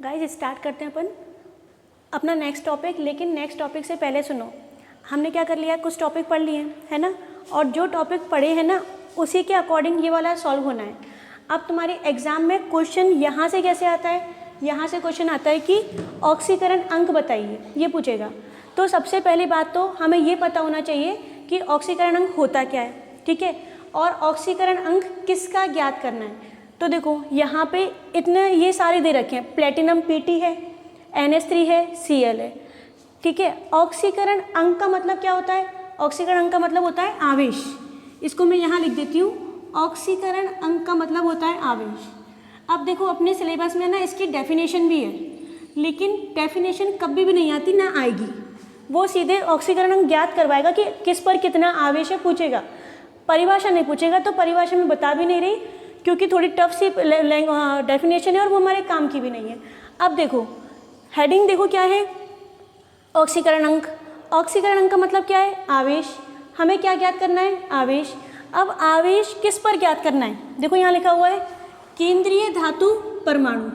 Guys start करते हैं अपन अपना नेक्स्ट टॉपिक। लेकिन नेक्स्ट टॉपिक से पहले सुनो, हमने क्या कर लिया, कुछ टॉपिक पढ़ लिए है ना, और जो टॉपिक पढ़े हैं ना उसी के अकॉर्डिंग ये वाला सॉल्व होना है। अब तुम्हारे एग्जाम में क्वेश्चन यहाँ से कैसे आता है, यहाँ से क्वेश्चन आता है कि ऑक्सीकरण अंक बताइए, ये पूछेगा। तो सबसे पहली बात तो हमें ये पता होना चाहिए कि ऑक्सीकरण अंक होता क्या है, ठीक है, और ऑक्सीकरण अंक किसका ज्ञात करना है। तो देखो यहाँ पे इतने ये सारे दे रखे हैं, प्लेटिनम Pt है, NH3 है, Cl है, ठीक है। ऑक्सीकरण अंक का मतलब क्या होता है, ऑक्सीकरण अंक का मतलब होता है आवेश। इसको मैं यहाँ लिख देती हूँ, ऑक्सीकरण अंक का मतलब होता है आवेश। अब देखो अपने सिलेबस में ना इसकी डेफिनेशन भी है, लेकिन डेफिनेशन कभी भी नहीं आती ना आएगी, वो सीधे ऑक्सीकरण अंक ज्ञात करवाएगा कि किस पर कितना आवेश है पूछेगा, परिभाषा नहीं पूछेगा। तो परिभाषा में बता भी नहीं रही क्योंकि थोड़ी टफ सी डेफिनेशन है और वो हमारे काम की भी नहीं है। अब देखो हेडिंग देखो क्या है, ऑक्सीकरण अंक। ऑक्सीकरण अंक का मतलब क्या है, आवेश। हमें क्या ज्ञात करना है, आवेश। अब आवेश किस पर ज्ञात करना है, देखो यहाँ लिखा हुआ है केंद्रीय धातु परमाणु।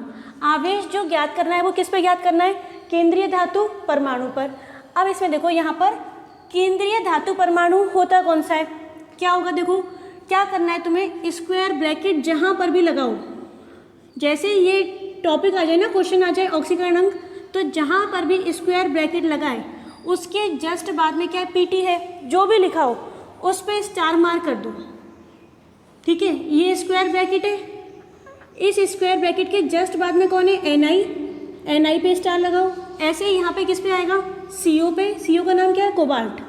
आवेश जो ज्ञात करना है वो किस पर ज्ञात करना है, केंद्रीय धातु परमाणु पर। अब इसमें देखो यहाँ पर केंद्रीय धातु परमाणु होता कौन सा है, क्या होगा, देखो क्या करना है तुम्हें, स्क्वायर ब्रैकेट जहाँ पर भी लगाओ, जैसे ये टॉपिक आ जाए ना, क्वेश्चन आ जाए ऑक्सीकरण अंक, तो जहाँ पर भी स्क्वायर ब्रैकेट लगाए उसके जस्ट बाद में क्या है, Pt है, जो भी लिखा हो उस पर स्टार मार्क कर दो, ठीक है। ये स्क्वायर ब्रैकेट है, इस स्क्वायर ब्रैकेट के जस्ट बाद में कौन है, Na पे स्टार लगाओ। ऐसे ही यहाँ पे किस पे आएगा, CO पे, CO का नाम क्या है, कोबाल्ट।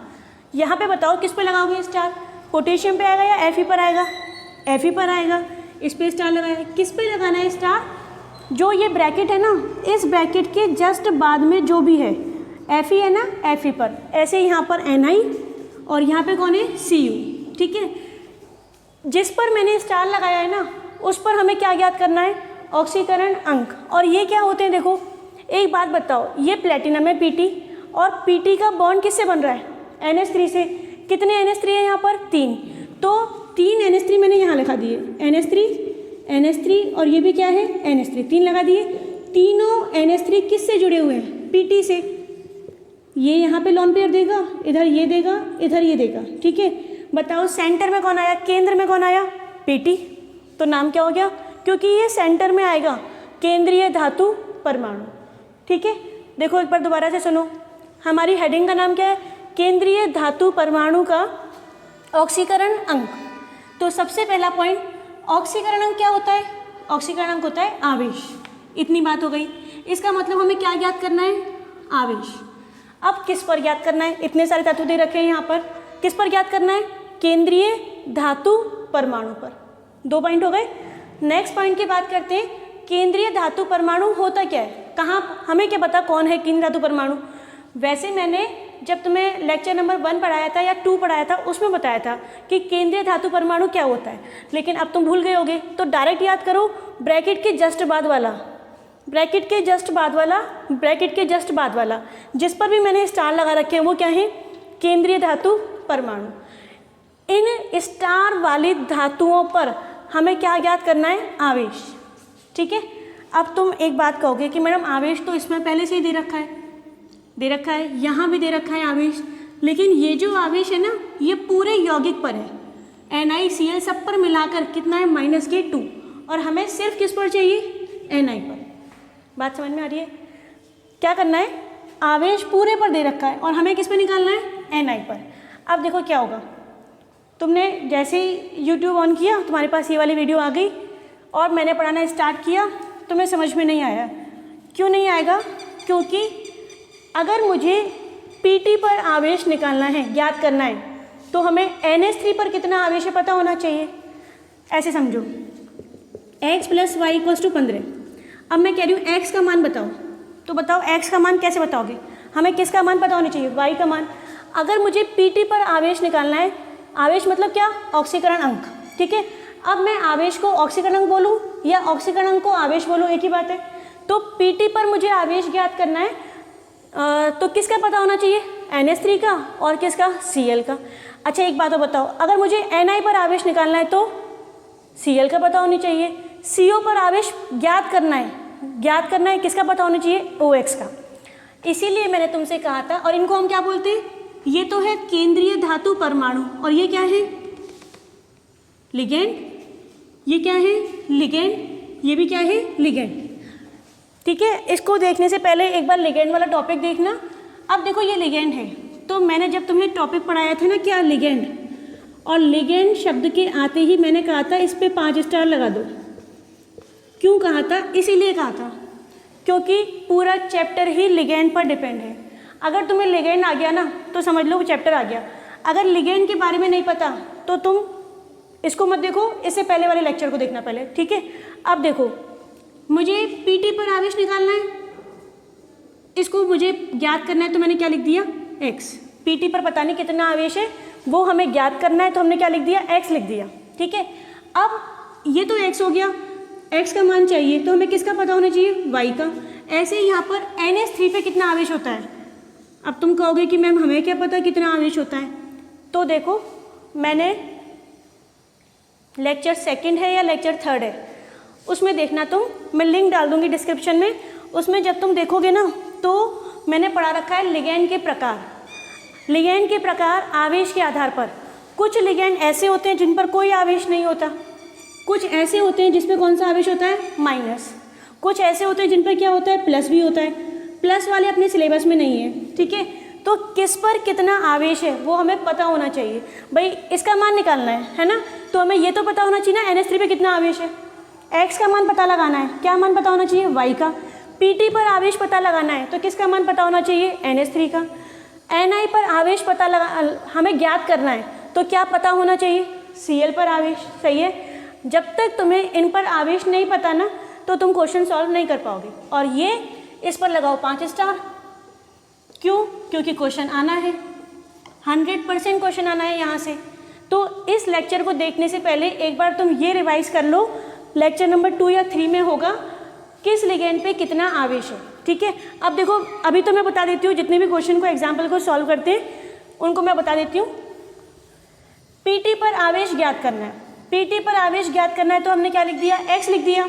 यहाँ पे बताओ किस पे लगाओगे स्टार, पोटेशियम पे आएगा या Fe पर आएगा, Fe पर आएगा, इस पे स्टार लगाया। किस पे लगाना है स्टार, जो ये ब्रैकेट है ना, इस ब्रैकेट के जस्ट बाद में जो भी है, Fe है ना, Fe पर। ऐसे यहाँ पर Na और यहाँ पे कौन है, Cu, ठीक है। जिस पर मैंने स्टार लगाया है ना उस पर हमें क्या ज्ञात करना है, ऑक्सीकरण अंक। और ये क्या होते हैं, देखो एक बात बताओ, ये प्लेटिनम है Pt, और Pt का बॉन्ड किससे बन रहा है, NH3 से। कितने NH3 है यहाँ पर, 3, तो 3 NH3 मैंने यहाँ लिखा दिए, NH3 और ये भी क्या है, NH3, 3 लगा दिए। तीनों NH3 किससे जुड़े हुए हैं, Pt से। ये यहाँ पे लोन पेयर देगा, इधर ये देगा, इधर ये देगा, ठीक है। बताओ सेंटर में कौन आया, केंद्र में कौन आया, Pt, तो नाम क्या हो गया, क्योंकि ये सेंटर में आएगा, केंद्रीय धातु परमाणु, ठीक है। देखो एक बार दोबारा से सुनो, हमारी हेडिंग का नाम क्या है, केंद्रीय धातु परमाणु का ऑक्सीकरण अंक। तो सबसे पहला पॉइंट, ऑक्सीकरण अंक क्या होता है, ऑक्सीकरण अंक होता है आवेश। इतनी बात हो गई। इसका मतलब हमें क्या ज्ञात करना है, आवेश। अब किस पर ज्ञात करना है, इतने सारे तत्व दे रखे हैं यहाँ पर, किस पर ज्ञात करना है, केंद्रीय धातु परमाणु पर। 2 पॉइंट हो गए। नेक्स्ट पॉइंट की बात करते हैं, केंद्रीय धातु परमाणु होता क्या है, कहाँ, हमें क्या पता कौन है केंद्रीय धातु परमाणु। वैसे मैंने जब तुम्हें लेक्चर नंबर 1 पढ़ाया था या 2 पढ़ाया था उसमें बताया था कि केंद्रीय धातु परमाणु क्या होता है, लेकिन अब तुम भूल गए होगे। तो डायरेक्ट याद करो, ब्रैकेट के जस्ट बाद वाला, ब्रैकेट के जस्ट बाद वाला, ब्रैकेट के जस्ट बाद वाला, जिस पर भी मैंने स्टार लगा रखे हैं वो क्या है, केंद्रीय धातु परमाणु। इन स्टार वाली धातुओं पर हमें क्या ज्ञात करना है, आवेश, ठीक है। अब तुम एक बात कहोगे कि मैडम आवेश तो इसमें पहले से ही दे रखा है, यहाँ भी दे रखा है आवेश, लेकिन ये जो आवेश है ना ये पूरे यौगिक पर है, NiCl सब पर मिलाकर कितना है, -2, और हमें सिर्फ किस पर चाहिए, Na पर। बात समझ में आ रही है, क्या करना है, आवेश पूरे पर दे रखा है और हमें किस पर निकालना है, Na पर। अब देखो क्या होगा, तुमने जैसे ही YouTube ऑन किया तुम्हारे पास ये वाली वीडियो आ गई और मैंने पढ़ाना स्टार्ट किया, तुम्हें समझ में नहीं आया। क्यों नहीं आएगा, क्योंकि अगर मुझे Pt पर आवेश निकालना है, ज्ञात करना है, तो हमें NH3 पर कितना आवेश है पता होना चाहिए। ऐसे समझो, x + y = 15। अब मैं कह रही हूँ x का मान बताओ, तो बताओ x का मान कैसे बताओगे, हमें किसका मान पता होना चाहिए, y का मान। अगर मुझे Pt पर आवेश निकालना है, आवेश मतलब क्या, ऑक्सीकरण अंक, ठीक है। अब मैं आवेश को ऑक्सीकरण अंक बोलूँ या ऑक्सीकरण अंक को आवेश बोलूँ, एक ही बात है। तो Pt पर मुझे आवेश ज्ञात करना है, तो किसका पता होना चाहिए, NH3 का, और किसका, Cl का। अच्छा एक बात और बताओ, अगर मुझे Na पर आवेश निकालना है तो Cl का पता होनी चाहिए, CO पर आवेश ज्ञात करना है, ज्ञात करना है, किसका पता होना चाहिए, OX का। इसीलिए मैंने तुमसे कहा था, और इनको हम क्या बोलते हैं, ये तो है केंद्रीय धातु परमाणु, और ये क्या है, लिगेंड, ये क्या है, लिगेंड, ये भी क्या है, लिगेंड। ठीक है, इसको देखने से पहले एक बार लिगेंड वाला टॉपिक देखना। अब देखो ये लिगेंड है, तो मैंने जब तुम्हें टॉपिक पढ़ाया था ना क्या, लिगेंड, और लिगेंड शब्द के आते ही मैंने कहा था इस पे 5 स्टार लगा दो। क्यों कहा था, इसीलिए कहा था क्योंकि पूरा चैप्टर ही लिगेंड पर डिपेंड है। अगर तुम्हें लिगेंड आ गया ना तो समझ लो वो चैप्टर आ गया। अगर लिगेंड के बारे में नहीं पता तो तुम इसको मत देखो, इससे पहले वाले लेक्चर को देखना पहले, ठीक है। अब देखो, मुझे पीटी पर आवेश निकालना है, इसको मुझे ज्ञात करना है, तो मैंने क्या लिख दिया, x। पीटी पर पता नहीं कितना आवेश है, वो हमें ज्ञात करना है, तो हमने क्या लिख दिया, x लिख दिया, ठीक है। अब ये तो x हो गया, x का मान चाहिए तो हमें किसका पता होना चाहिए, y का। ऐसे ही यहाँ पर NH3 पे कितना आवेश होता है। अब तुम कहोगे कि मैम हमें क्या पता कितना आवेश होता है, तो देखो मैंने लेक्चर 2 है या लेक्चर 3 है, उसमें देखना तुम, मैं लिंक डाल दूंगी डिस्क्रिप्शन में, उसमें जब तुम देखोगे ना तो मैंने पढ़ा रखा है लिगेंड के प्रकार। लिगेंड के प्रकार आवेश के आधार पर, कुछ लिगेंड ऐसे होते हैं जिन पर कोई आवेश नहीं होता, कुछ ऐसे होते हैं जिसपे कौन सा आवेश होता है, माइनस, कुछ ऐसे होते हैं जिन पर क्या होता है, प्लस भी होता है। प्लस वाले अपने सिलेबस में नहीं है, ठीक है। तो किस पर कितना आवेश है वो हमें पता होना चाहिए, भाई इसका मान निकालना है ना, तो हमें ये तो पता होना चाहिए ना NH3 पे कितना आवेश है। x का मान पता लगाना है, क्या मान पता होना चाहिए, y का। pt पर आवेश पता लगाना है तो किसका मान पता होना चाहिए, NH3 का। ni पर आवेश पता लगा, हमें ज्ञात करना है तो क्या पता होना चाहिए, Cl पर आवेश, सही है। जब तक तुम्हें इन पर आवेश नहीं पता ना तो तुम क्वेश्चन सॉल्व नहीं कर पाओगे। और ये इस पर लगाओ 5 स्टार, क्यों, क्योंकि क्वेश्चन आना है, 100% क्वेश्चन आना है यहाँ से। तो इस लेक्चर को देखने से पहले एक बार तुम ये रिवाइज कर लो, लेक्चर नंबर 2 या 3 में होगा किस लिगेंड पे कितना आवेश है, ठीक है। अब देखो, अभी तो मैं बता देती हूँ, जितने भी क्वेश्चन को एग्जाम्पल को सॉल्व करते हैं उनको मैं बता देती हूँ। पीटी पर आवेश ज्ञात करना है, पीटी पर आवेश ज्ञात करना है तो हमने क्या लिख दिया, x लिख दिया,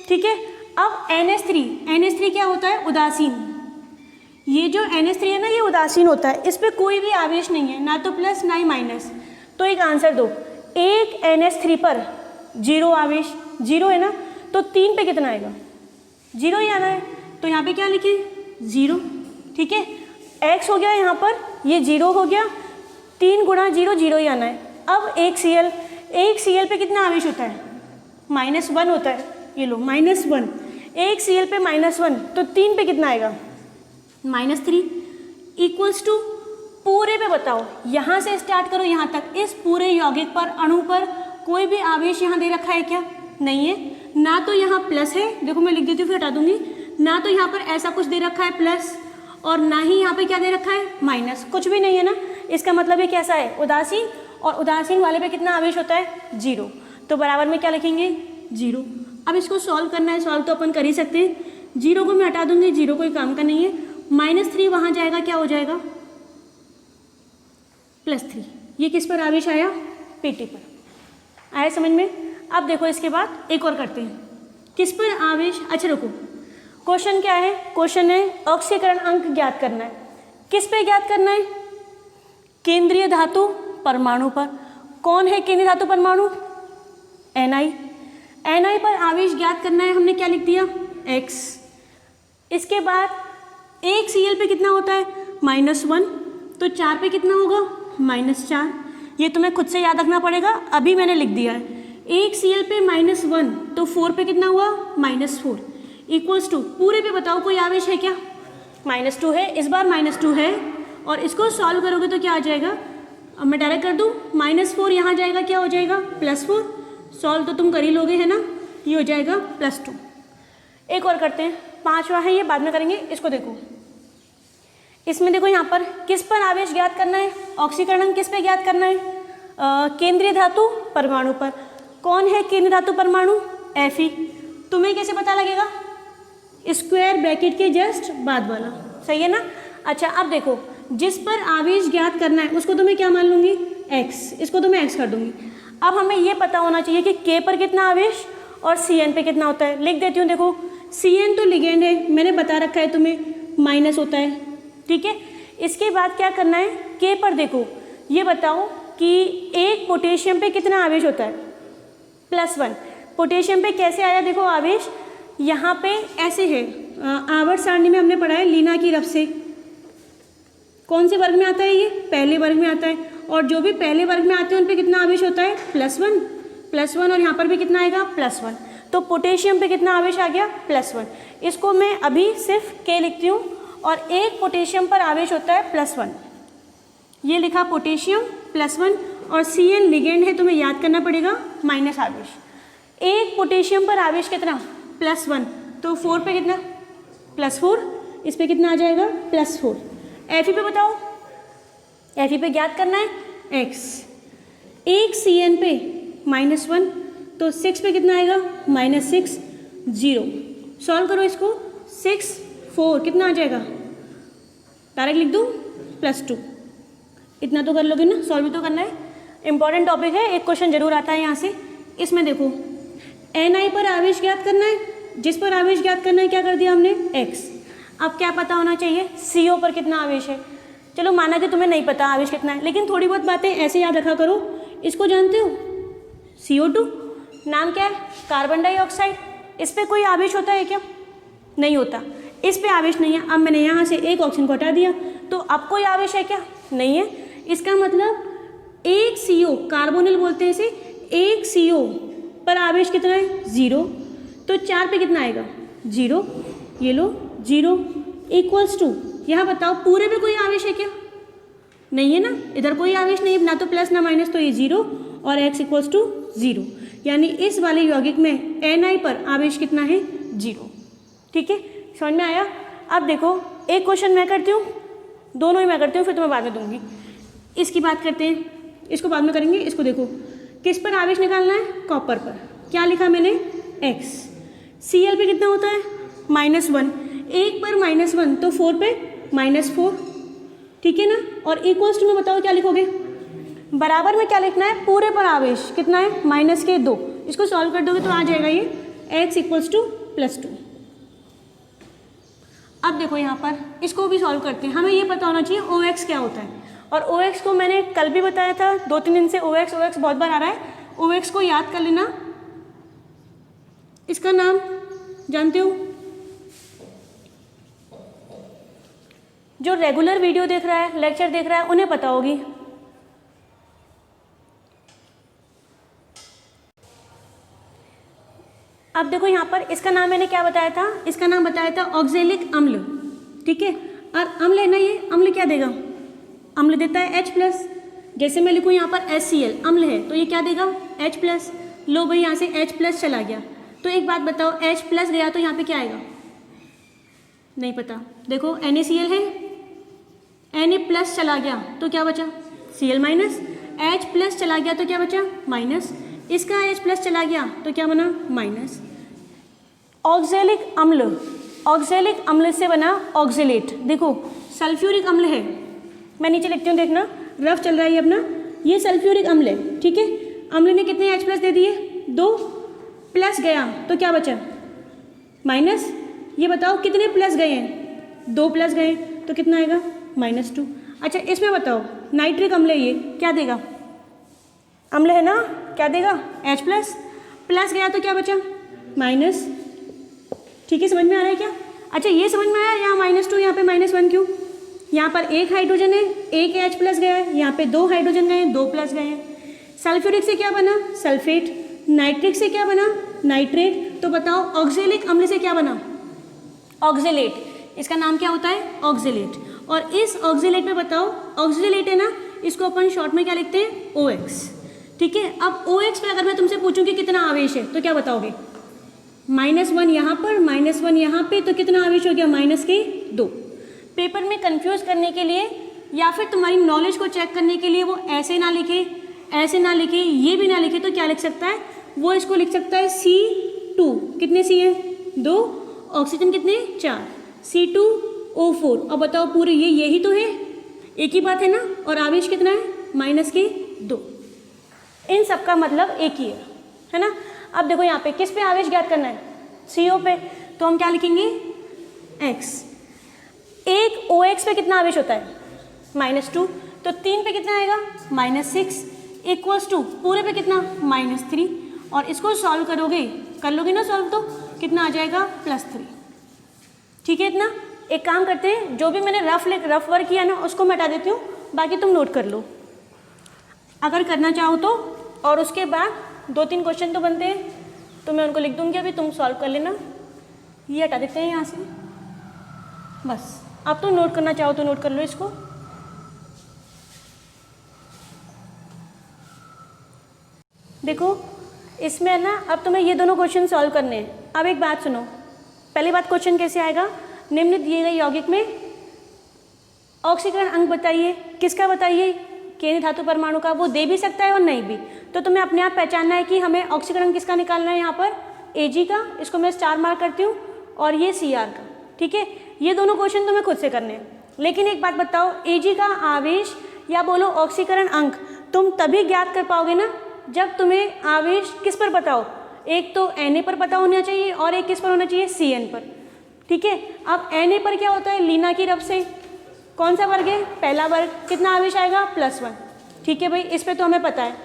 ठीक है। अब NH3 क्या होता है, उदासीन। ये जो NH3 है ना, ये उदासीन होता है, इस पर कोई भी आवेश नहीं है, ना तो प्लस ना ही माइनस। तो एक आंसर दो, एक NH3 पर 0 आवेश, 0 है ना, तो 3 पे कितना आएगा, 0 ही आना है, तो यहाँ पे क्या लिखे, 0, ठीक है। x हो गया यहाँ पर, ये 0 हो गया, 3 गुणा 0, 0 ही आना है। अब एक Cl पे कितना आवेश होता है, -1 होता है, ये लो -1, एक Cl पे -1, तो 3 पे कितना आएगा, -3, इक्वल्स टू, पूरे पे बताओ, यहाँ से स्टार्ट करो यहाँ तक, इस पूरे यौगिक पर, अणु पर कोई भी आवेश यहाँ दे रखा है क्या, नहीं है। ना तो यहाँ प्लस है, देखो मैं लिख देती हूँ फिर हटा दूंगी, ना तो यहाँ पर ऐसा कुछ दे रखा है प्लस, और ना ही यहाँ पे क्या दे रखा है, माइनस, कुछ भी नहीं है ना। इसका मतलब ये कैसा है, उदासीन, और उदासीन वाले पे कितना आवेश होता है, 0, तो बराबर में क्या लिखेंगे, 0। अब इसको सॉल्व करना है, सॉल्व तो अपन कर ही सकते हैं, 0 को मैं हटा दूंगी, 0 कोई काम का नहीं है, -3 वहाँ जाएगा, क्या हो जाएगा, +3। ये किस पर आवेश आया, पीटी पर, आया समझ में। अब देखो इसके बाद एक और करते हैं, किस पर आवेश, अच्छा रुको, क्वेश्चन क्या है, क्वेश्चन है ऑक्सीकरण अंक ज्ञात करना है, किस पे ज्ञात करना है, केंद्रीय धातु परमाणु पर। कौन है केंद्रीय धातु परमाणु, Ni पर आवेश ज्ञात करना है, हमने क्या लिख दिया, x। इसके बाद एक Cl पे कितना होता है, -1, तो 4 पे कितना होगा, -4। ये तुम्हें खुद से याद रखना पड़ेगा, अभी मैंने लिख दिया है। एक Cl पे -1, तो 4 पे कितना हुआ, -4, इक्वल्स टू, पूरे पे बताओ कोई आवेश है क्या, -2 है, इस बार -2 है, और इसको सॉल्व करोगे तो क्या आ जाएगा, अब मैं डायरेक्ट कर दूँ, -4 यहाँ जाएगा, क्या हो जाएगा, +4, सॉल्व तो तुम कर ही लोगे है ना, ये हो जाएगा +2। एक और करते हैं, 5वां है, ये बाद में करेंगे। इसको देखो, इसमें देखो यहाँ पर किस पर आवेश ज्ञात करना है, ऑक्सीकरण अंक किस पे ज्ञात करना है, केंद्रीय धातु परमाणु पर। कौन है केंद्रीय धातु परमाणु, Fe। तुम्हें कैसे पता लगेगा, स्क्वायर ब्रैकेट के जस्ट बाद वाला, सही है ना। अच्छा अब देखो, जिस पर आवेश ज्ञात करना है उसको तो मैं क्या मान लूँगी, x, इसको तो मैं x कर दूँगी। अब हमें ये पता होना चाहिए कि K पर कितना आवेश और Cn पे कितना होता है, लिख देती हूँ। देखो Cn तो लिगेंड है, मैंने बता रखा है तुम्हें, माइनस होता है, ठीक है। इसके बाद क्या करना है, K पर देखो, ये बताओ कि एक पोटेशियम पे कितना आवेश होता है, +1। पोटेशियम पे कैसे आया देखो आवेश, यहाँ पे ऐसे है, आवर्त सारणी में हमने पढ़ा है लीना की रफ से। कौन से वर्ग में आता है ये, पहले वर्ग में आता है, और जो भी पहले वर्ग में आते हैं उन पे कितना आवेश होता है, +1 और यहाँ पर भी कितना आएगा, +1। तो पोटेशियम पे कितना आवेश आ गया, +1। इसको मैं अभी सिर्फ K लिखती हूँ, और एक पोटेशियम पर आवेश होता है +1, ये लिखा पोटेशियम +1, और Cn लिगेंड है, तुम्हें याद करना पड़ेगा माइनस आवेश। एक पोटेशियम पर आवेश कितना, +1, तो 4 पे कितना, +4, इस पे कितना आ जाएगा, +4। Fe पे बताओ, Fe पे ज्ञात करना है x, एक Cn पे -1, तो 6 पे कितना आएगा, -6, 0। सॉल्व करो इसको, 6, 4 कितना आ जाएगा, डायरेक्ट लिख दूँ, +2। इतना तो कर लोगे ना, सॉल्व भी तो करना है, इंपॉर्टेंट टॉपिक है, एक क्वेश्चन जरूर आता है यहाँ से। इसमें देखो Ni पर आवेश ज्ञात करना है, जिस पर आवेश ज्ञात करना है क्या कर दिया हमने, x। अब क्या पता होना चाहिए, CO पर कितना आवेश है। चलो माना कि तुम्हें नहीं पता आवेश कितना है, लेकिन थोड़ी बहुत बातें ऐसे याद रखा करो। इसको जानते हो, CO2 नाम क्या है, कार्बन डाइऑक्साइड, इस पर कोई आवेश होता है क्या, नहीं होता, इस पे आवेश नहीं है। अब मैंने यहाँ से एक ऑप्शन को हटा दिया, तो अब कोई आवेश है क्या, नहीं है। इसका मतलब एक CO, कार्बोनिल बोलते हैं इसे, एक CO पर आवेश कितना है, 0, तो 4 पे कितना आएगा, 0, ये लो 0, इक्वल्स टू, यहाँ बताओ पूरे पे कोई आवेश है क्या, नहीं है ना, इधर कोई आवेश नहीं है, ना तो प्लस ना माइनस, तो ये 0 और x इक्वल्स टू 0, यानी इस वाले यौगिक में Ni पर आवेश कितना है, 0। ठीक है, समझ में आया। अब देखो एक क्वेश्चन मैं करती हूँ, दोनों ही मैं करती हूँ, फिर तुम्हें बाद में दूंगी। इसकी बात करते हैं, इसको बाद में करेंगे। इसको देखो, किस पर आवेश निकालना है, कॉपर पर। क्या लिखा मैंने, x। Cl पे कितना होता है, -1, एक पर -1, तो 4 पे -4, ठीक है ना। और इक्वल्स टू में बताओ क्या लिखोगे, बराबर में क्या लिखना है, पूरे पर आवेश कितना है, -2। इसको सॉल्व कर दोगे तो आ जाएगा ये x इक्वल्स टू +2। अब देखो यहाँ पर इसको भी सॉल्व करते हैं। हमें ये पता होना चाहिए OX क्या होता है, और OX को मैंने कल भी बताया था, 2-3 दिन से OX बहुत बार आ रहा है। OX को याद कर लेना, इसका नाम जानते हो, जो रेगुलर वीडियो देख रहा है, लेक्चर देख रहा है, उन्हें पता होगी। अब देखो यहाँ पर इसका नाम मैंने क्या बताया था, इसका नाम बताया था ऑक्जेलिक अम्ल, ठीक है। और अम्ल है ना, ये अम्ल क्या देगा, अम्ल देता है H+। जैसे मैं लिखूँ यहाँ पर HCl अम्ल है, तो ये क्या देगा, H+। लो भाई यहाँ से H+ चला गया, तो एक बात बताओ, H+ गया तो यहाँ पे क्या आएगा, नहीं पता। देखो NaCl है, Na+ चला गया तो क्या बचा, Cl-, H+ चला गया तो क्या बचा, माइनस, इसका H+ चला गया तो क्या बना, माइनस। ऑक्जेलिक अम्ल, ऑक्जेलिक अम्ल से बना ऑक्जेलेट। देखो सल्फ्यूरिक अम्ल है, मैं नीचे लिखती हूँ, देखना रफ चल रहा है अपना, ये सल्फ्यूरिक अम्ल है, ठीक है। अम्ल ने कितने H+ दे दिए, 2, प्लस गया तो क्या बचा, माइनस। ये बताओ कितने प्लस गए हैं, 2 प्लस गए, तो कितना आएगा, -2। अच्छा इसमें बताओ, नाइट्रिक अम्ल है, ये क्या देगा, अम्ल है ना, क्या देगा, H+, प्लस गया तो क्या बचा, माइनस। ठीक है, समझ में आ रहा है क्या। अच्छा ये समझ में आया, यहाँ -2, यहाँ पे -1 क्यों, यहाँ पर एक हाइड्रोजन है, एक H+ गया है, यहाँ पे 2 हाइड्रोजन गए हैं, 2 प्लस गए हैं। सल्फ्यूरिक से क्या बना, सल्फेट। नाइट्रिक से क्या बना, नाइट्रेट। तो बताओ ऑक्जेलिक अम्ल से क्या बना, ऑक्जेलेट। इसका नाम क्या होता है, ऑक्जेलेट। और इस ऑक्जेलेट में बताओ, ऑक्जेलेट है ना, इसको अपन शॉर्ट में क्या लिखते हैं, OX, ठीक है। अब OX पे अगर मैं तुमसे पूछूं कि कितना आवेश है, तो क्या बताओगे, -1 यहाँ पर, -1 यहाँ पे, तो कितना आवेश हो गया, -2। पेपर में कंफ्यूज करने के लिए या फिर तुम्हारी नॉलेज को चेक करने के लिए वो ऐसे ना लिखे, ऐसे ना लिखे, ये भी ना लिखे, तो क्या लिख सकता है वो, इसको लिख सकता है C2। कितने C हैं, 2, ऑक्सीजन कितने, 4, C2O4। अब बताओ पूरे यही तो है, एक ही बात है ना। और आवेश कितना है, -2। इन सब का मतलब एक ही है ना। अब देखो यहाँ पे किस पे आवेश ज्ञात करना है, CO पे, तो हम क्या लिखेंगे X। एक OX पे कितना आवेश होता है -2, तो 3 पे कितना आएगा -6 इक्वल्स टू पूरे पे कितना -3, और इसको सॉल्व करोगे, कर लोगे ना सॉल्व, तो कितना आ जाएगा +3। ठीक है, इतना। एक काम करते हैं, जो भी मैंने रफ वर्क किया ना उसको मैं हटा देती हूँ, बाकी तुम नोट कर लो अगर करना चाहो तो। और उसके बाद 2-3 क्वेश्चन तो बनते हैं, तो मैं उनको लिख दूँगी, अभी तुम सॉल्व कर लेना। ये हटा देते हैं यहाँ से, बस। अब तुम नोट करना चाहो तो नोट कर लो इसको। देखो इसमें है ना, अब तुम्हें ये दोनों क्वेश्चन सॉल्व करने हैं। अब एक बात सुनो, पहली बात क्वेश्चन कैसे आएगा, निम्न दिए गए यौगिक में ऑक्सीकरण अंक बताइए। किसका बताइए, केंद्रीय धातु परमाणु का। वो दे भी सकता है और नहीं भी, तो तुम्हें अपने आप पहचानना है कि हमें ऑक्सीकरण किसका निकालना है। यहाँ पर Ag का, इसको मैं स्टार मार्क करती हूँ, और ये Cr का। ठीक है, ये दोनों क्वेश्चन तुम्हें खुद से करने हैं। लेकिन एक बात बताओ, Ag का आवेश या बोलो ऑक्सीकरण अंक तुम तभी ज्ञात कर पाओगे ना जब तुम्हें आवेश किस पर पता हो। एक तो Na पर पता होना चाहिए और एक किस पर होना चाहिए, Cn पर। ठीक है, अब Na पर क्या होता है, लीना की रफ से कौन सा वर्ग है, पहला वर्ग, कितना आवेश आएगा +1। ठीक है भाई, इस पे तो हमें पता है।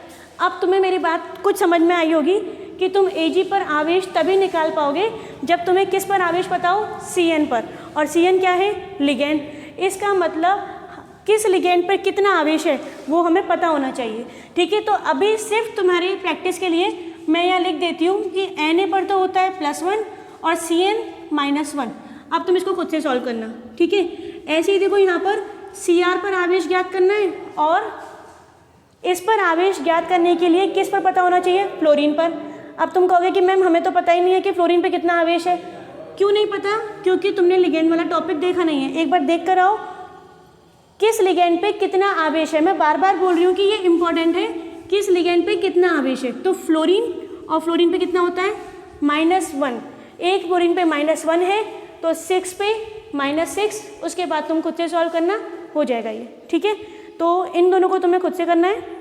अब तुम्हें मेरी बात कुछ समझ में आई होगी कि तुम Ag पर आवेश तभी निकाल पाओगे जब तुम्हें किस पर आवेश पता हो, Cn पर। और Cn क्या है, लिगेंड। इसका मतलब किस लिगेंड पर कितना आवेश है वो हमें पता होना चाहिए। ठीक है, तो अभी सिर्फ तुम्हारी प्रैक्टिस के लिए मैं यहाँ लिख देती हूँ कि Na पर तो होता है +1 और Cn -1। अब तुम इसको खुद से सॉल्व करना। ठीक है, ऐसे ही देखो यहाँ पर Cr पर आवेश ज्ञात करना है, और इस पर आवेश ज्ञात करने के लिए किस पर पता होना चाहिए, फ्लोरीन पर। अब तुम कहोगे कि मैम हमें तो पता ही नहीं है कि फ्लोरीन पे कितना आवेश है। क्यों नहीं पता, क्योंकि तुमने लिगेंड वाला टॉपिक देखा नहीं है। एक बार देख कर आओ किस लिगेंड पे कितना आवेश है। मैं बार बार बोल रही हूँ कि ये इंपॉर्टेंट है, किस लिगेंड पे कितना आवेश है। तो फ्लोरीन, और फ्लोरीन पे कितना होता है -1। एक फ्लोरीन पे -1 है, तो 6 पे -6, उसके बाद तुम खुद से सॉल्व करना, हो जाएगा ये। ठीक है, तो इन दोनों को तुम्हें खुद से करना है।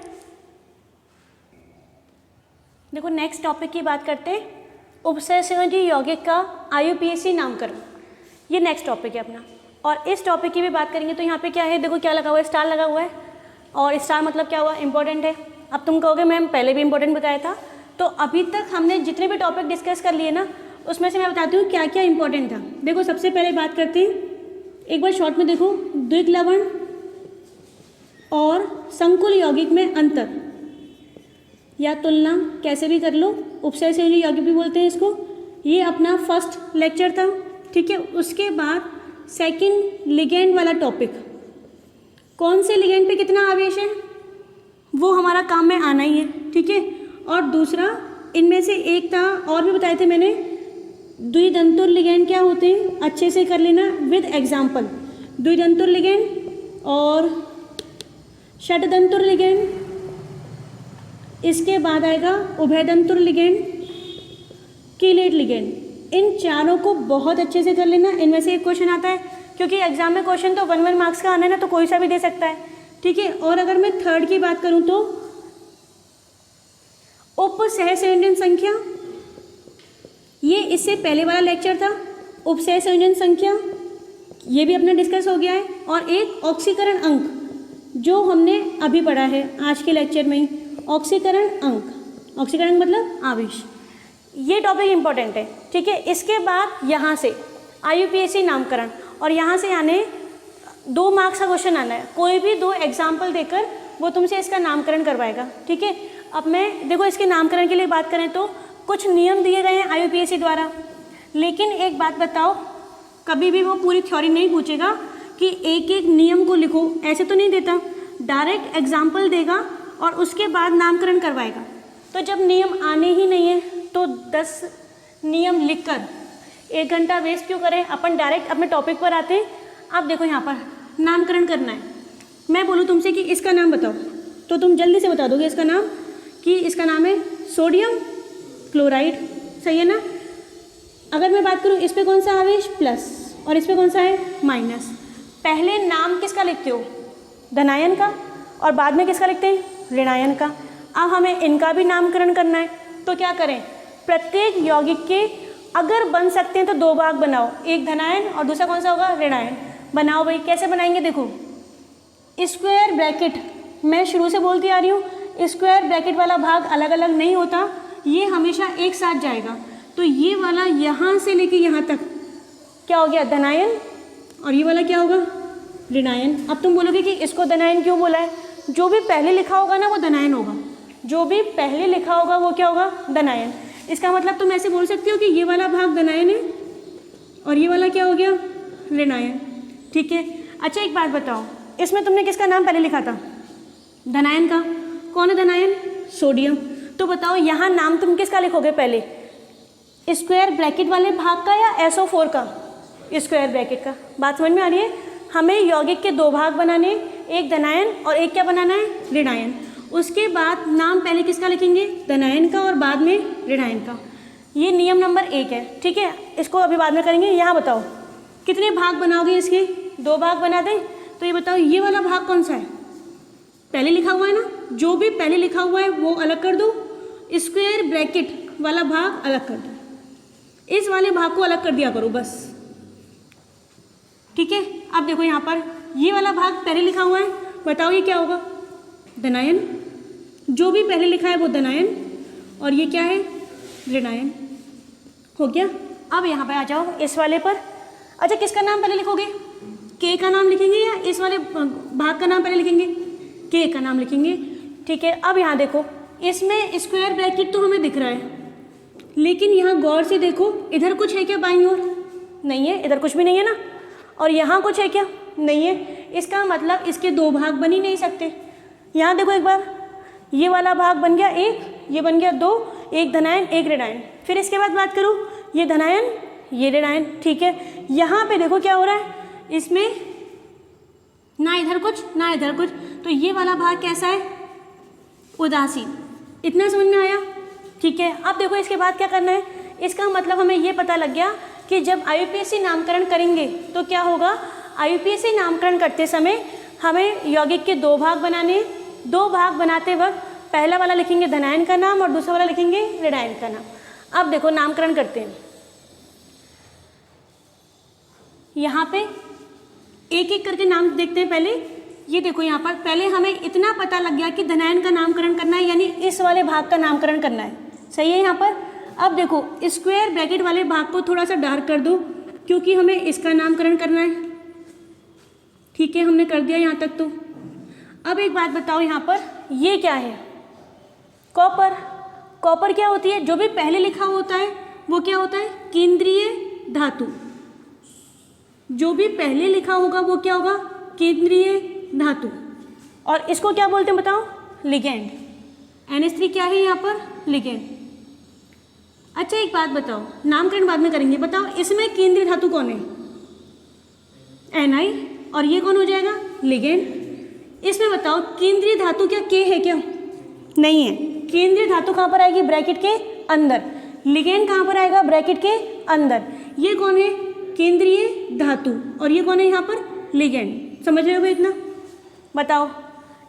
देखो नेक्स्ट टॉपिक की बात करते हैं, उपसहसंयोजी यौगिक का IUPAC नामकरण। ये नेक्स्ट टॉपिक है अपना, और इस टॉपिक की भी बात करेंगे। तो यहाँ पे क्या है, देखो क्या लगा हुआ है, स्टार लगा हुआ है, और स्टार मतलब क्या हुआ, इंपॉर्टेंट है। अब तुम कहोगे मैम पहले भी इंपॉर्टेंट बताया था। तो अभी तक हमने जितने भी टॉपिक डिस्कस कर लिए ना, उसमें से मैं बताती हूँ क्या क्या इंपॉर्टेंट था। देखो सबसे पहले बात करते हैं, एक बार शॉर्ट में देखो, द्विक लवण और संकुल यौगिक में अंतर या तुलना, कैसे भी कर लो, उपसहसंयोजी यौगिक भी बोलते हैं इसको। ये अपना फर्स्ट लेक्चर था। ठीक है, उसके बाद सेकंड लिगेंड वाला टॉपिक, कौन से लिगेंड पे कितना आवेश है वो हमारा काम में आना ही है। ठीक है, और दूसरा इनमें से एक था, और भी बताए थे मैंने, द्विदंतुर लिगेंड क्या होते हैं, अच्छे से कर लेना विद एग्जाम्पल। द्विदंतुर लिगेंड और षटदंतुर लिगेंड, इसके बाद आएगा उभयदंतुर लिगेंड, कीलेट लिगेंड। इन चारों को बहुत अच्छे से कर लेना। इनमें से एक क्वेश्चन आता है, क्योंकि एग्जाम में क्वेश्चन तो 1 मार्क्स का आना है ना, तो कोई सा भी दे सकता है। ठीक है, और अगर मैं थर्ड की बात करूं तो उपसहसंयोजन संख्या, ये इससे पहले वाला लेक्चर था। उपसहसंयोजन संख्या ये भी अपना डिस्कस हो गया है, और एक ऑक्सीकरण अंक जो हमने अभी पढ़ा है आज के लेक्चर में ही, ऑक्सीकरण अंक। ऑक्सीकरण मतलब आवेश, ये टॉपिक इंपॉर्टेंट है। ठीक है, इसके बाद यहाँ से IUPAC नामकरण, और यहाँ से आने 2 मार्क्स का क्वेश्चन आना है। कोई भी 2 एग्जाम्पल देकर वो तुमसे इसका नामकरण करवाएगा। ठीक है, अब मैं देखो इसके नामकरण के लिए बात करें तो कुछ नियम दिए गए हैं IUPAC द्वारा। लेकिन एक बात बताओ, कभी भी वो पूरी थ्योरी नहीं पूछेगा कि एक एक नियम को लिखो, ऐसे तो नहीं देता। डायरेक्ट एग्जाम्पल देगा और उसके बाद नामकरण करवाएगा। तो जब नियम आने ही नहीं है तो 10 नियम लिखकर 1 घंटा वेस्ट क्यों करें, अपन डायरेक्ट अपने टॉपिक पर आते हैं। अब देखो यहाँ पर नामकरण करना है। मैं बोलूँ तुमसे कि इसका नाम बताओ, तो तुम जल्दी से बता दोगे इसका नाम, कि इसका नाम है सोडियम क्लोराइड। सही है ना। अगर मैं बात करूँ इस पर कौन सा आवेश, प्लस, और इस पर कौन सा है, माइनस। पहले नाम किसका लिखते हो, धनायन का, और बाद में किसका लिखते हैं, ऋणायन का। अब हमें इनका भी नामकरण करना है, तो क्या करें, प्रत्येक यौगिक के अगर बन सकते हैं तो दो भाग बनाओ, एक धनायन और दूसरा कौन सा होगा, ऋणायन। बनाओ भाई, कैसे बनाएंगे, देखो स्क्वायर ब्रैकेट, मैं शुरू से बोलती आ रही हूँ, स्क्वायर ब्रैकेट वाला भाग अलग अलग नहीं होता, ये हमेशा एक साथ जाएगा। तो ये वाला यहाँ से लेके यहाँ तक क्या हो गया, धनायन, और ये वाला क्या होगा, ऋणायन। अब तुम बोलोगे कि इसको धनायन क्यों बोला है, जो भी पहले लिखा होगा ना वो धनायन होगा, जो भी पहले लिखा होगा वो क्या होगा, धनायन। इसका मतलब तुम ऐसे बोल सकते हो कि ये वाला भाग धनायन है और ये वाला क्या हो गया, ऋणायन। ठीक है, अच्छा एक बात बताओ, इसमें तुमने किसका नाम पहले लिखा था, धनायन का। कौन है धनायन, सोडियम। तो बताओ यहाँ नाम तुम किसका लिखोगे पहले, स्क्वायर ब्रैकेट वाले भाग का या SO4 का, स्क्वायर ब्रैकेट का। बात समझ में आ रही है। हमें यौगिक के दो भाग बनाने, एक धनायन और एक क्या बनाना है, ऋणायन। उसके बाद नाम पहले किसका लिखेंगे, धनायन का, और बाद में ऋणायन का। ये नियम नंबर 1 है। ठीक है, इसको अभी बाद में करेंगे। यहाँ बताओ कितने भाग बनाओगे इसके, दो भाग बना दें। तो ये बताओ ये वाला भाग कौन सा है, पहले लिखा हुआ है ना, जो भी पहले लिखा हुआ है वो अलग कर दो, स्क्वायर ब्रैकेट वाला भाग अलग कर दो, इस वाले भाग को अलग कर दिया करो बस। ठीक है, अब देखो यहाँ पर ये वाला भाग पहले लिखा हुआ है, बताओ ये क्या होगा, धनायन। जो भी पहले लिखा है वो धनायन, और ये क्या है, ऋणायन। हो गया। अब यहाँ पे आ जाओ इस वाले पर। अच्छा किसका नाम पहले लिखोगे, के का नाम लिखेंगे या इस वाले भाग का नाम पहले लिखेंगे, के का नाम लिखेंगे। ठीक है, अब यहाँ देखो इसमें स्क्वायर ब्रैकेट तो हमें दिख रहा है, लेकिन यहाँ गौर से देखो, इधर कुछ है क्या बाईं ओर, नहीं है, इधर कुछ भी नहीं है ना, और यहाँ कुछ है क्या, नहीं है। इसका मतलब इसके दो भाग बन ही नहीं सकते। यहाँ देखो एक बार, ये वाला भाग बन गया एक, ये बन गया दो, एक धनायन एक ऋणायन। फिर इसके बाद बात करूँ, ये धनायन ये ऋणायन। ठीक है, यहाँ पे देखो क्या हो रहा है, इसमें ना इधर कुछ ना इधर कुछ, तो ये वाला भाग कैसा है, उदासीन। इतना समझ में आया। ठीक है, अब देखो इसके बाद क्या करना है। इसका मतलब हमें ये पता लग गया कि जब IUPAC नामकरण करेंगे तो क्या होगा, IUPAC नामकरण करते समय हमें यौगिक के दो भाग बनाने, दो भाग बनाते वक्त पहला वाला लिखेंगे धनायन का नाम और दूसरा वाला लिखेंगे ऋणायन का नाम। अब देखो नामकरण करते हैं, यहाँ पे एक एक करके नाम देखते हैं। पहले ये देखो, यहाँ पर पहले हमें इतना पता लग गया कि धनायन का नामकरण करना है, यानी इस वाले भाग का नामकरण करना है। सही है यहाँ पर। अब देखो स्क्वायर ब्रैकेट वाले भाग को थोड़ा सा डार्क कर दो, क्योंकि हमें इसका नामकरण करना है। ठीक है, हमने कर दिया यहाँ तक। तो अब एक बात बताओ, यहाँ पर ये क्या है, कॉपर। कॉपर क्या होती है, जो भी पहले लिखा होता है वो क्या होता है, केंद्रीय धातु। जो भी पहले लिखा होगा वो क्या होगा, केंद्रीय धातु। और इसको क्या बोलते हैं बताओ, लिगेंड। NH3 क्या है यहाँ पर, लिगेंड। अच्छा एक बात बताओ, नामकरण बाद में करेंगे। बताओ इसमें केंद्रीय धातु कौन है, Ni, और ये कौन हो जाएगा, लिगेंड। इसमें बताओ केंद्रीय धातु क्या के है क्या, नहीं है। केंद्रीय धातु कहाँ पर आएगी, ब्रैकेट के अंदर। लिगेंड कहाँ पर आएगा, ब्रैकेट के अंदर। ये कौन है, केंद्रीय धातु, और ये कौन है यहाँ पर, लिगेंड। समझ रहे हो इतना। बताओ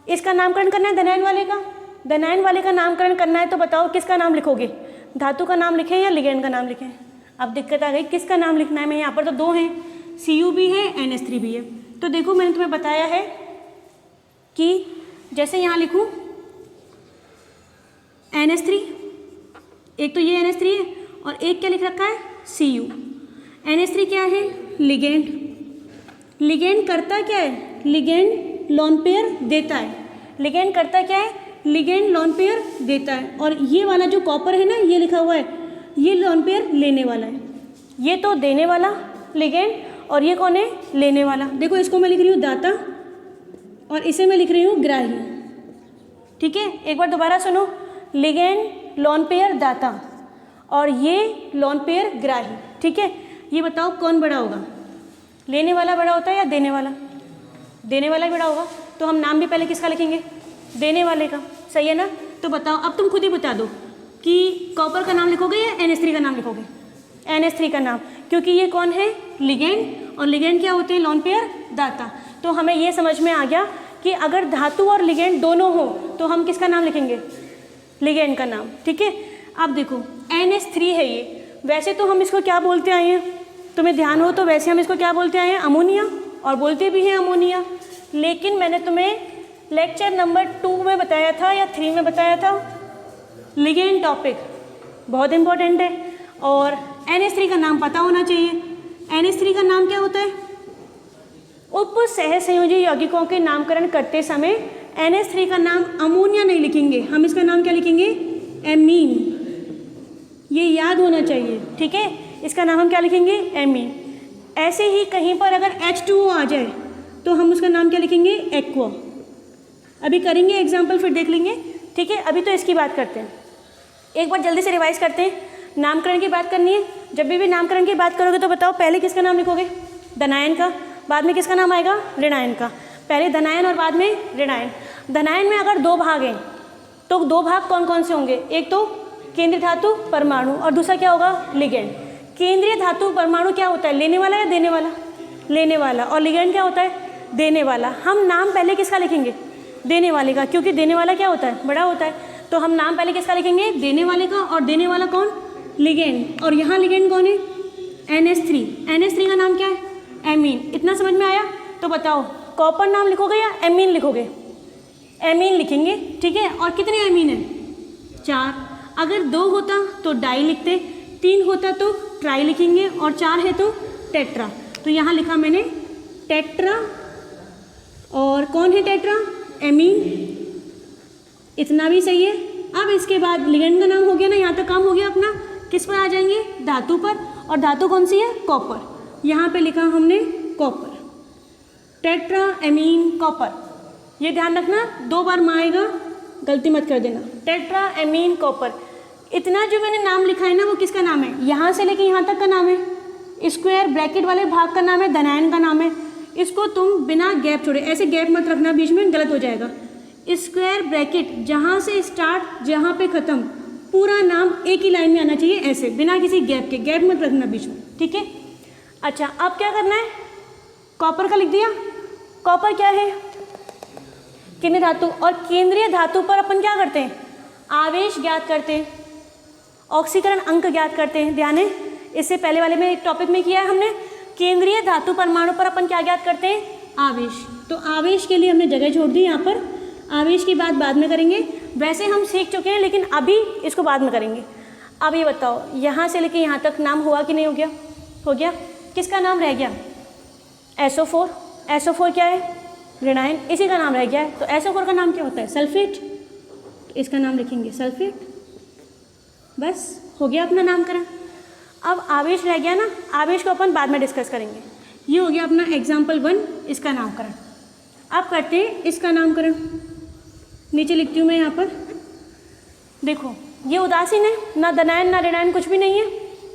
इसका नामकरण करना है धनायन वाले का, धनायन वाले का नामकरण करना है, तो बताओ किसका नाम लिखोगे, धातु का नाम लिखें या लिगेंड का नाम लिखें। अब दिक्कत आ गई किसका नाम लिखना है। मैं यहाँ पर तो दो हैं, Cu भी है NH3 भी है। तो देखो मैंने तुम्हें बताया है कि जैसे यहाँ लिखूँ NH3, एक तो ये NH3 है और एक क्या लिख रखा है, Cu। NH3 क्या है, लिगेंड। लिगेंड करता क्या है, लिगेंड लोन पेयर देता है। लिगेंड करता क्या है, लिगेंड लोन पेयर देता है। और ये वाला जो कॉपर है ना, ये लिखा हुआ है, ये लोन पेयर लेने वाला है। ये तो देने वाला लिगेंड, और ये कौन है, लेने वाला। देखो इसको मैं लिख रही हूँ दाता और इसे मैं लिख रही हूँ ग्राही। ठीक है, एक बार दोबारा सुनो, लिगेंड लोन पेयर दाता और ये लोन पेयर ग्राही। ठीक है, ये बताओ कौन बड़ा होगा, लेने वाला बड़ा होता है या देने वाला, देने वाला ही बड़ा होगा। तो हम नाम भी पहले किसका लिखेंगे, देने वाले का। सही है ना। तो बताओ अब तुम खुद ही बता दो कि कॉपर का नाम लिखोगे या NH3 का नाम लिखोगे, NH3 का नाम, क्योंकि ये कौन है, लिगेंड, और लिगेंड क्या होते हैं, लोन पेयर दाता। तो हमें ये समझ में आ गया कि अगर धातु और लिगेंड दोनों हो तो हम किसका नाम लिखेंगे, लिगेंड का नाम। ठीक है, अब देखो NH3 है ये, वैसे तो हम इसको क्या बोलते आए हैं, तुम्हें ध्यान हो तो वैसे हम इसको क्या बोलते आए हैं, अमोनिया, और बोलते भी हैं अमोनिया। लेकिन मैंने तुम्हें लेक्चर नंबर 2 में बताया था या 3 में बताया था, लिगेंड टॉपिक बहुत इंपॉर्टेंट है। और NH3 का नाम पता होना चाहिए। NH3 का नाम क्या होता है? उप सहसंयोजी यौगिकों के नामकरण करते समय NH3 का नाम अमोनिया नहीं लिखेंगे, हम इसका नाम क्या लिखेंगे, एमीन। ये याद होना चाहिए, ठीक है। इसका नाम हम क्या लिखेंगे, एमीन। ऐसे ही कहीं पर अगर H2O आ जाए तो हम उसका नाम क्या लिखेंगे, एक्वा। अभी करेंगे एग्जाम्पल, फिर देख लेंगे, ठीक है। अभी तो इसकी बात करते हैं, एक बार जल्दी से रिवाइज करते हैं। नामकरण की बात करनी है। जब भी नामकरण की बात करोगे तो बताओ पहले किसका नाम लिखोगे, धनायन का, बाद में किसका नाम आएगा, ऋणायन का। पहले धनायन और बाद में ऋणायन। धनायन में अगर 2 भाग हैं तो 2 भाग कौन कौन से होंगे, एक तो केंद्रीय धातु परमाणु और दूसरा क्या होगा, लिगेंड। केंद्रीय धातु परमाणु क्या होता है, लेने वाला या देने वाला, लेने वाला। और लिगेंड क्या होता है, देने वाला। हम नाम पहले किसका लिखेंगे, देने वाले का, क्योंकि देने वाला क्या होता है, बड़ा होता है। तो हम नाम पहले किसका लिखेंगे, देने वाले का। और देने वाला कौन, लिगेंड। और यहाँ लिगेंड कौन है, NH3। NH3 का नाम क्या है, एमीन। इतना समझ में आया? तो बताओ कॉपर नाम लिखोगे या एमीन लिखोगे, एमीन लिखेंगे, ठीक है। और कितने एमीन है, 4। अगर 2 होता तो डाई लिखते, 3 होता तो ट्राई लिखेंगे, और 4 है तो टेट्रा। तो यहाँ लिखा मैंने टेट्रा। और कौन है टेट्रा, एमीन। इतना भी सही है। अब इसके बाद लिगेंड का नाम हो गया ना, यहाँ तक काम हो गया अपना। किस पर आ जाएंगे, धातु पर। और धातु कौन सी है, कॉपर। यहाँ पे लिखा हमने कॉपर, टेट्रा एमीन कॉपर। ये ध्यान रखना, 2 बार माँ आएगा, गलती मत कर देना। Tetra amine copper. इतना जो मैंने नाम लिखा है ना, वो किसका नाम है, यहाँ से लेके यहाँ तक का नाम है। स्क्वायर ब्रैकेट वाले भाग का नाम है, धनायन का नाम है। इसको तुम बिना गैप छोड़े, ऐसे गैप मत रखना बीच में, गलत हो जाएगा। स्क्वायर ब्रैकेट जहाँ से स्टार्ट जहाँ पे ख़त्म, पूरा नाम एक ही लाइन में आना चाहिए, ऐसे बिना किसी गैप के, गैप मत रखना बीच में, ठीक है। अच्छा, अब क्या करना है, कॉपर का लिख दिया। कॉपर क्या है, केंद्रीय धातु। और केंद्रीय धातु पर अपन क्या करते हैं, आवेश ज्ञात करते हैं, ऑक्सीकरण अंक ज्ञात करते हैं। ध्यान है, इससे पहले वाले में एक टॉपिक में किया है हमने, केंद्रीय धातु परमाणु पर अपन क्या ज्ञात करते हैं, आवेश। तो आवेश के लिए हमने जगह छोड़ दी यहाँ पर, आवेश की बात बाद में करेंगे। वैसे हम सीख चुके हैं, लेकिन अभी इसको बाद में करेंगे। अब ये बताओ, यहाँ से लेके यहाँ तक नाम हुआ कि नहीं हो गया, हो गया। किसका नाम रह गया, SO4। SO4 क्या है, ऋणायन, इसी का नाम रह गया है। तो SO4 का नाम क्या होता है, सल्फेट। इसका नाम लिखेंगे सल्फेट, बस हो गया अपना नामकरण। अब आवेश रह गया ना, आवेश को अपन बाद में डिस्कस करेंगे। ये हो गया अपना एग्जाम्पल 1, इसका नामकरण। अब करते हैं इसका नामकरण। नीचे लिखती हूँ मैं यहाँ पर, देखो ये उदासीन है, ना धनायन ना ऋणायन, कुछ भी नहीं है,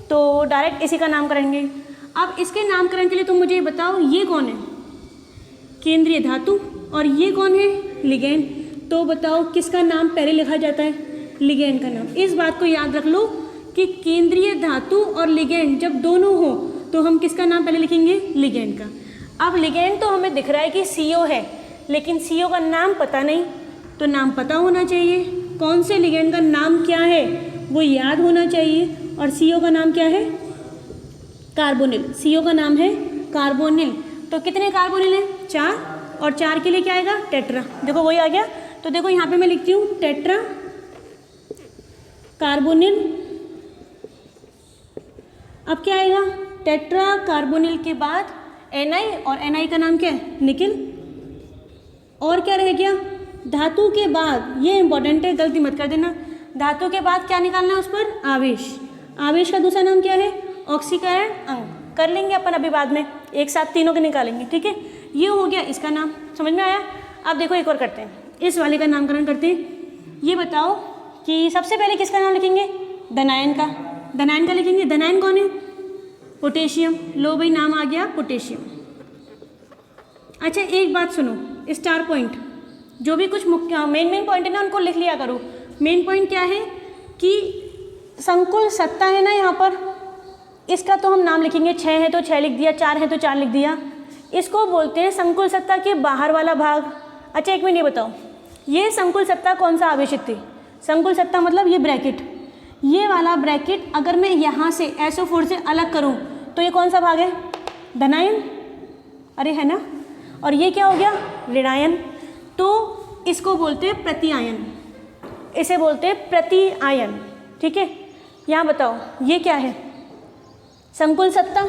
तो डायरेक्ट इसी का नाम करेंगे। अब इसके नामकरण के लिए तुम मुझे बताओ, ये कौन है, केंद्रीय धातु, और ये कौन है, लिगेंड। तो बताओ किसका नाम पहले लिखा जाता है, लिगेंड का नाम। इस बात को याद रख लो कि केंद्रीय धातु और लिगेंड जब दोनों हो तो हम किसका नाम पहले लिखेंगे, लिगेंड का। अब लिगेंड तो हमें दिख रहा है कि CO है, लेकिन CO का नाम पता नहीं, तो नाम पता होना चाहिए। कौन से लिगेंड का नाम क्या है वो याद होना चाहिए। और CO का नाम क्या है, कार्बोनिल। CO का नाम है कार्बोनिल। तो कितने कार्बोनिल हैं, 4, और 4 के लिए क्या आएगा, टेट्रा। देखो वही आ गया। तो देखो यहाँ पे मैं लिखती हूँ टेट्रा कार्बोनिल। अब क्या आएगा, टेट्रा कार्बोनिल के बाद Na, और Na का नाम क्या है, निकिल। और क्या रह गया, धातु के बाद, ये इंपॉर्टेंट है, गलती मत कर देना, धातु के बाद क्या निकालना है उस पर, आवेश। आवेश का दूसरा नाम क्या है, ऑक्सीकरण अंक। कर लेंगे अपन अभी बाद में, एक साथ तीनों के निकालेंगे, ठीक है। ये हो गया इसका नाम, समझ में आया। अब देखो एक और करते हैं, इस वाले का नामकरण करते हैं। ये बताओ कि सबसे पहले किसका नाम लिखेंगे, धनायन का। धनायन का लिखेंगे, धनायन कौन है, पोटेशियम। लो भाई नाम आ गया पोटेशियम। अच्छा एक बात सुनो, स्टार पॉइंट, जो भी कुछ मुख्य मेन पॉइंट है ना उनको लिख लिया करो। मेन पॉइंट क्या है कि संकुल सत्ता है ना यहाँ पर, इसका तो हम नाम लिखेंगे, 6 है तो 6 लिख दिया, 4 है तो 4 लिख दिया। इसको बोलते हैं संकुल सत्ता के बाहर वाला भाग। अच्छा एक मिनट ये बताओ, ये संकुल सत्ता कौन सा आवेशित थी, संकुल सत्ता मतलब ये ब्रैकेट, ये वाला ब्रैकेट अगर मैं यहाँ से SO4 से अलग करूँ तो ये कौन सा भाग है? धनायन, अरे है ना। और ये क्या हो गया? ऋणायन। तो इसको बोलते हैं प्रति आयन, इसे बोलते हैं प्रति आयन। ठीक है, यहाँ बताओ ये क्या है? संकुल सत्ता,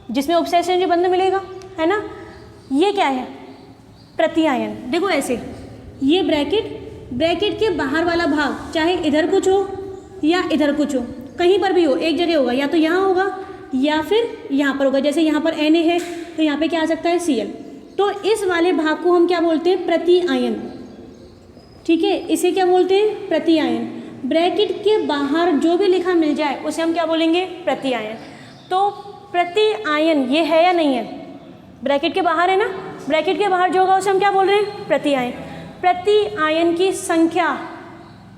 जिसमें उपसैचुरेशन जो बंध मिलेगा, है ना। ये क्या है? प्रति आयन। देखो ऐसे, ये ब्रैकेट के बाहर वाला भाग चाहे इधर कुछ हो या इधर कुछ हो, कहीं पर भी हो, एक जगह होगा, या तो यहाँ होगा या फिर यहाँ पर होगा। जैसे यहाँ पर Na है तो यहाँ पे क्या आ सकता है? Cl। तो इस वाले भाग को हम क्या बोलते हैं? प्रति आयन। ठीक है, इसे क्या बोलते हैं? प्रति आयन। ब्रैकेट के बाहर जो भी लिखा मिल जाए उसे हम क्या बोलेंगे? प्रति आयन। तो प्रति आयन ये है या नहीं है? ब्रैकेट के बाहर है ना, ब्रैकेट के बाहर जो होगा उसे हम क्या बोल रहे हैं? प्रति आयन। प्रति आयन की संख्या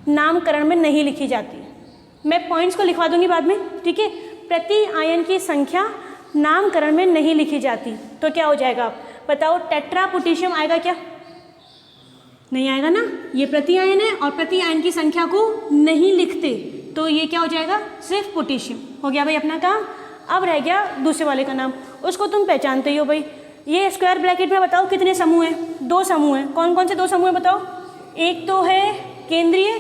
नामकरण में नहीं लिखी जाती। मैं पॉइंट्स को लिखवा दूंगी बाद में, ठीक है। प्रति आयन की संख्या नामकरण में नहीं लिखी जाती। तो क्या हो जाएगा? आप बताओ, टेट्रा पोटेशियम आएगा क्या? नहीं आएगा ना। ये प्रति आयन है और प्रति आयन की संख्या को नहीं लिखते, तो ये क्या हो जाएगा? सिर्फ पोटेशियम। हो गया भाई अपना काम। अब रह गया दूसरे वाले का नाम, उसको तुम पहचानते ही हो भाई। ये स्क्वायर ब्रैकेट में बताओ कितने समूह हैं? 2 समूह हैं। कौन कौन से 2 समूह हैं बताओ? एक तो है केंद्रीय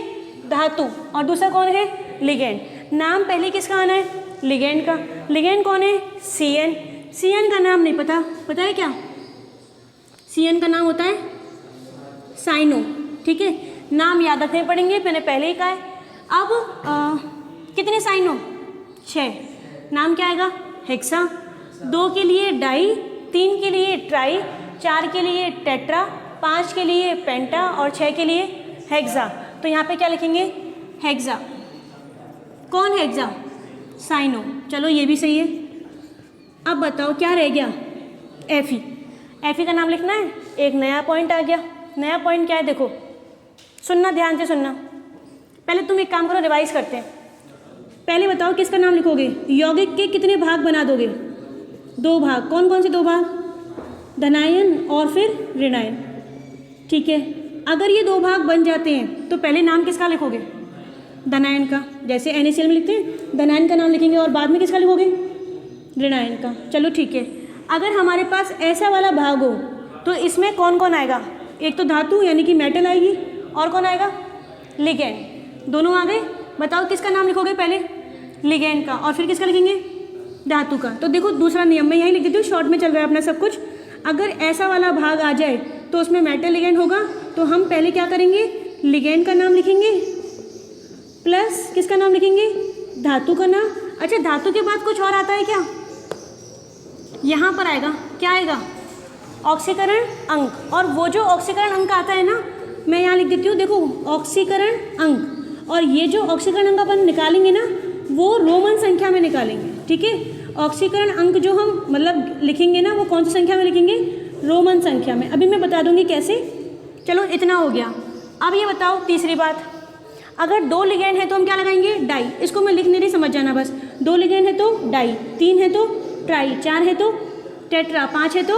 धातु और दूसरा कौन है? लिगेंड। नाम पहले किसका आना है? लिगेंड का। लिगेंड कौन है? Cn। Cn का नाम नहीं पता, पता है क्या? Cn का नाम होता है साइनो। ठीक है, नाम याद रखने पड़ेंगे, मैंने पहले ही कहा है। अब कितने साइनो? 6। नाम क्या आएगा? हेक्सा। 2 के लिए डाई, 3 के लिए ट्राई, 4 के लिए टेट्रा, 5 के लिए पेंटा और 6 के लिए हेक्सा। तो यहाँ पे क्या लिखेंगे? हेक्सा। कौन हेक्सा? साइनो। चलो ये भी सही है। अब बताओ क्या रह गया? एफी। एफी का नाम लिखना है। एक नया पॉइंट आ गया। नया पॉइंट क्या है? देखो, सुनना, ध्यान से सुनना। पहले तुम एक काम करो, रिवाइज करते हैं। पहले बताओ किसका नाम लिखोगे? यौगिक के कितने भाग बना दोगे? 2 भाग। कौन कौन से 2 भाग? धनायन और फिर ऋणायन। ठीक है, अगर ये 2 भाग बन जाते हैं तो पहले नाम किसका लिखोगे? धनायन का। जैसे NaCl में लिखते हैं, धनायन का नाम लिखेंगे और बाद में किसका लिखोगे? ऋणायन का। चलो ठीक है, अगर हमारे पास ऐसा वाला भाग हो तो इसमें कौन कौन आएगा? एक तो धातु यानी कि मेटल आएगी, और कौन आएगा? लिगेंड। दोनों आ गए। बताओ किसका नाम लिखोगे? पहले लिगेंड का और फिर किसका लिखेंगे? धातु का। तो देखो दूसरा नियम मैं यहीं लिख देती हूँ, शॉर्ट में चल रहा है अपना सब कुछ। अगर ऐसा वाला भाग आ जाए तो उसमें मेटल लिगेंड होगा, तो हम पहले क्या करेंगे? लिगेंड का नाम लिखेंगे प्लस किसका नाम लिखेंगे? धातु का नाम। अच्छा, धातु के बाद कुछ और आता है क्या? यहाँ पर आएगा, क्या आएगा? ऑक्सीकरण अंक। और वो जो ऑक्सीकरण अंक आता है ना, मैं यहाँ लिख देती हूँ, देखो ऑक्सीकरण अंक। और ये जो ऑक्सीकरण अंक अपन निकालेंगे ना, वो रोमन संख्या में निकालेंगे। ठीक है, ऑक्सीकरण अंक जो हम मतलब लिखेंगे ना, वो कौन सी संख्या में लिखेंगे? रोमन संख्या में। अभी मैं बता दूंगी कैसे। चलो इतना हो गया। अब ये बताओ तीसरी बात, अगर 2 लिगेंड है तो हम क्या लगाएंगे? डाई। इसको मैं लिख नहीं रही, समझ जाना बस। 2 लिगेंड है तो डाई, 3 है तो ट्राई, 4 है तो टेट्रा, 5 है तो,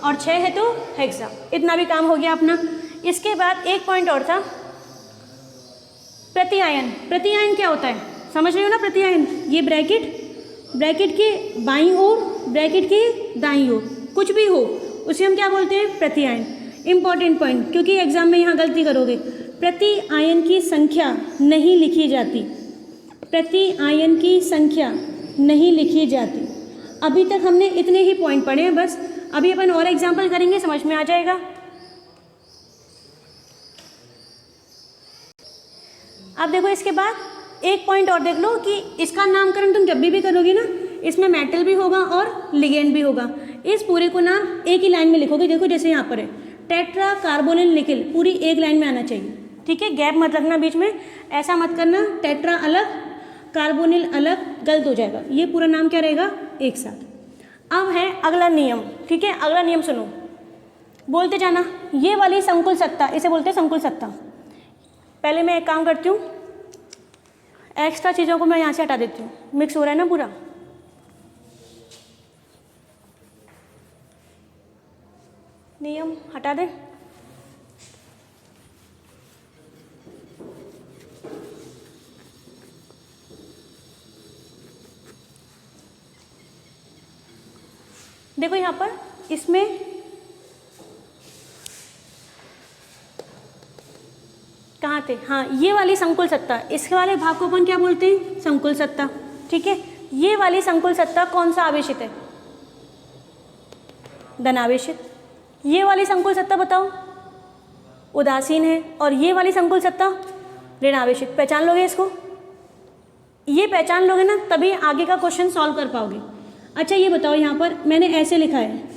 और 6 है तो हेक्सा। इतना भी काम हो गया अपना। इसके बाद एक पॉइंट और था, प्रति आयन। प्रति आयन क्या होता है? समझ रहे हो ना? प्रति आयन, ये ब्रैकेट के बाईं ओर, ब्रैकेट के दाईं ओर कुछ भी हो उसे हम क्या बोलते हैं? प्रति आयन। इंपॉर्टेंट पॉइंट, क्योंकि एग्जाम में यहाँ गलती करोगे। प्रति आयन की संख्या नहीं लिखी जाती। प्रति आयन की संख्या नहीं लिखी जाती। अभी तक हमने इतने ही पॉइंट पढ़े हैं बस। अभी अपन और एग्जाम्पल करेंगे, समझ में आ जाएगा। अब देखो इसके बाद एक पॉइंट और देख लो कि इसका नामकरण तुम जब भी करोगे ना, इसमें मेटल भी होगा और लिगेंड भी होगा। इस पूरे को नाम एक ही लाइन में लिखोगे। देखो जैसे यहाँ पर है टेट्रा कार्बोनिल निकिल, पूरी एक लाइन में आना चाहिए। ठीक है, गैप मत रखना बीच में, ऐसा मत करना टेट्रा अलग कार्बोनिल अलग, गलत हो जाएगा। ये पूरा नाम क्या रहेगा? एक साथ। अब है अगला नियम। ठीक है, अगला नियम सुनो, बोलते जाना। ये वाली संकुल सत्ता, इसे बोलते हैं संकुल सत्ता। पहले मैं एक काम करती हूँ, एक्स्ट्रा चीज़ों को मैं यहाँ से हटा देती हूँ, मिक्स हो रहा है ना पूरा। नियम हटा दे। देखो यहाँ पर इसमें कहाँ थे, हाँ ये वाली संकुल सत्ता, इसके वाले भाग को अपन क्या बोलते हैं, संकुल सत्ता। ठीक है, ये वाली संकुल सत्ता कौन सा आवेशित है, धनावेशित। ये वाली संकुल सत्ता बताओ उदासीन है, और ये वाली संकुल सत्ता ऋणावेशित। पहचान लोगे इसको, ये पहचान लोगे ना तभी आगे का क्वेश्चन सॉल्व कर पाओगे। अच्छा ये बताओ, यहाँ पर मैंने ऐसे लिखा है,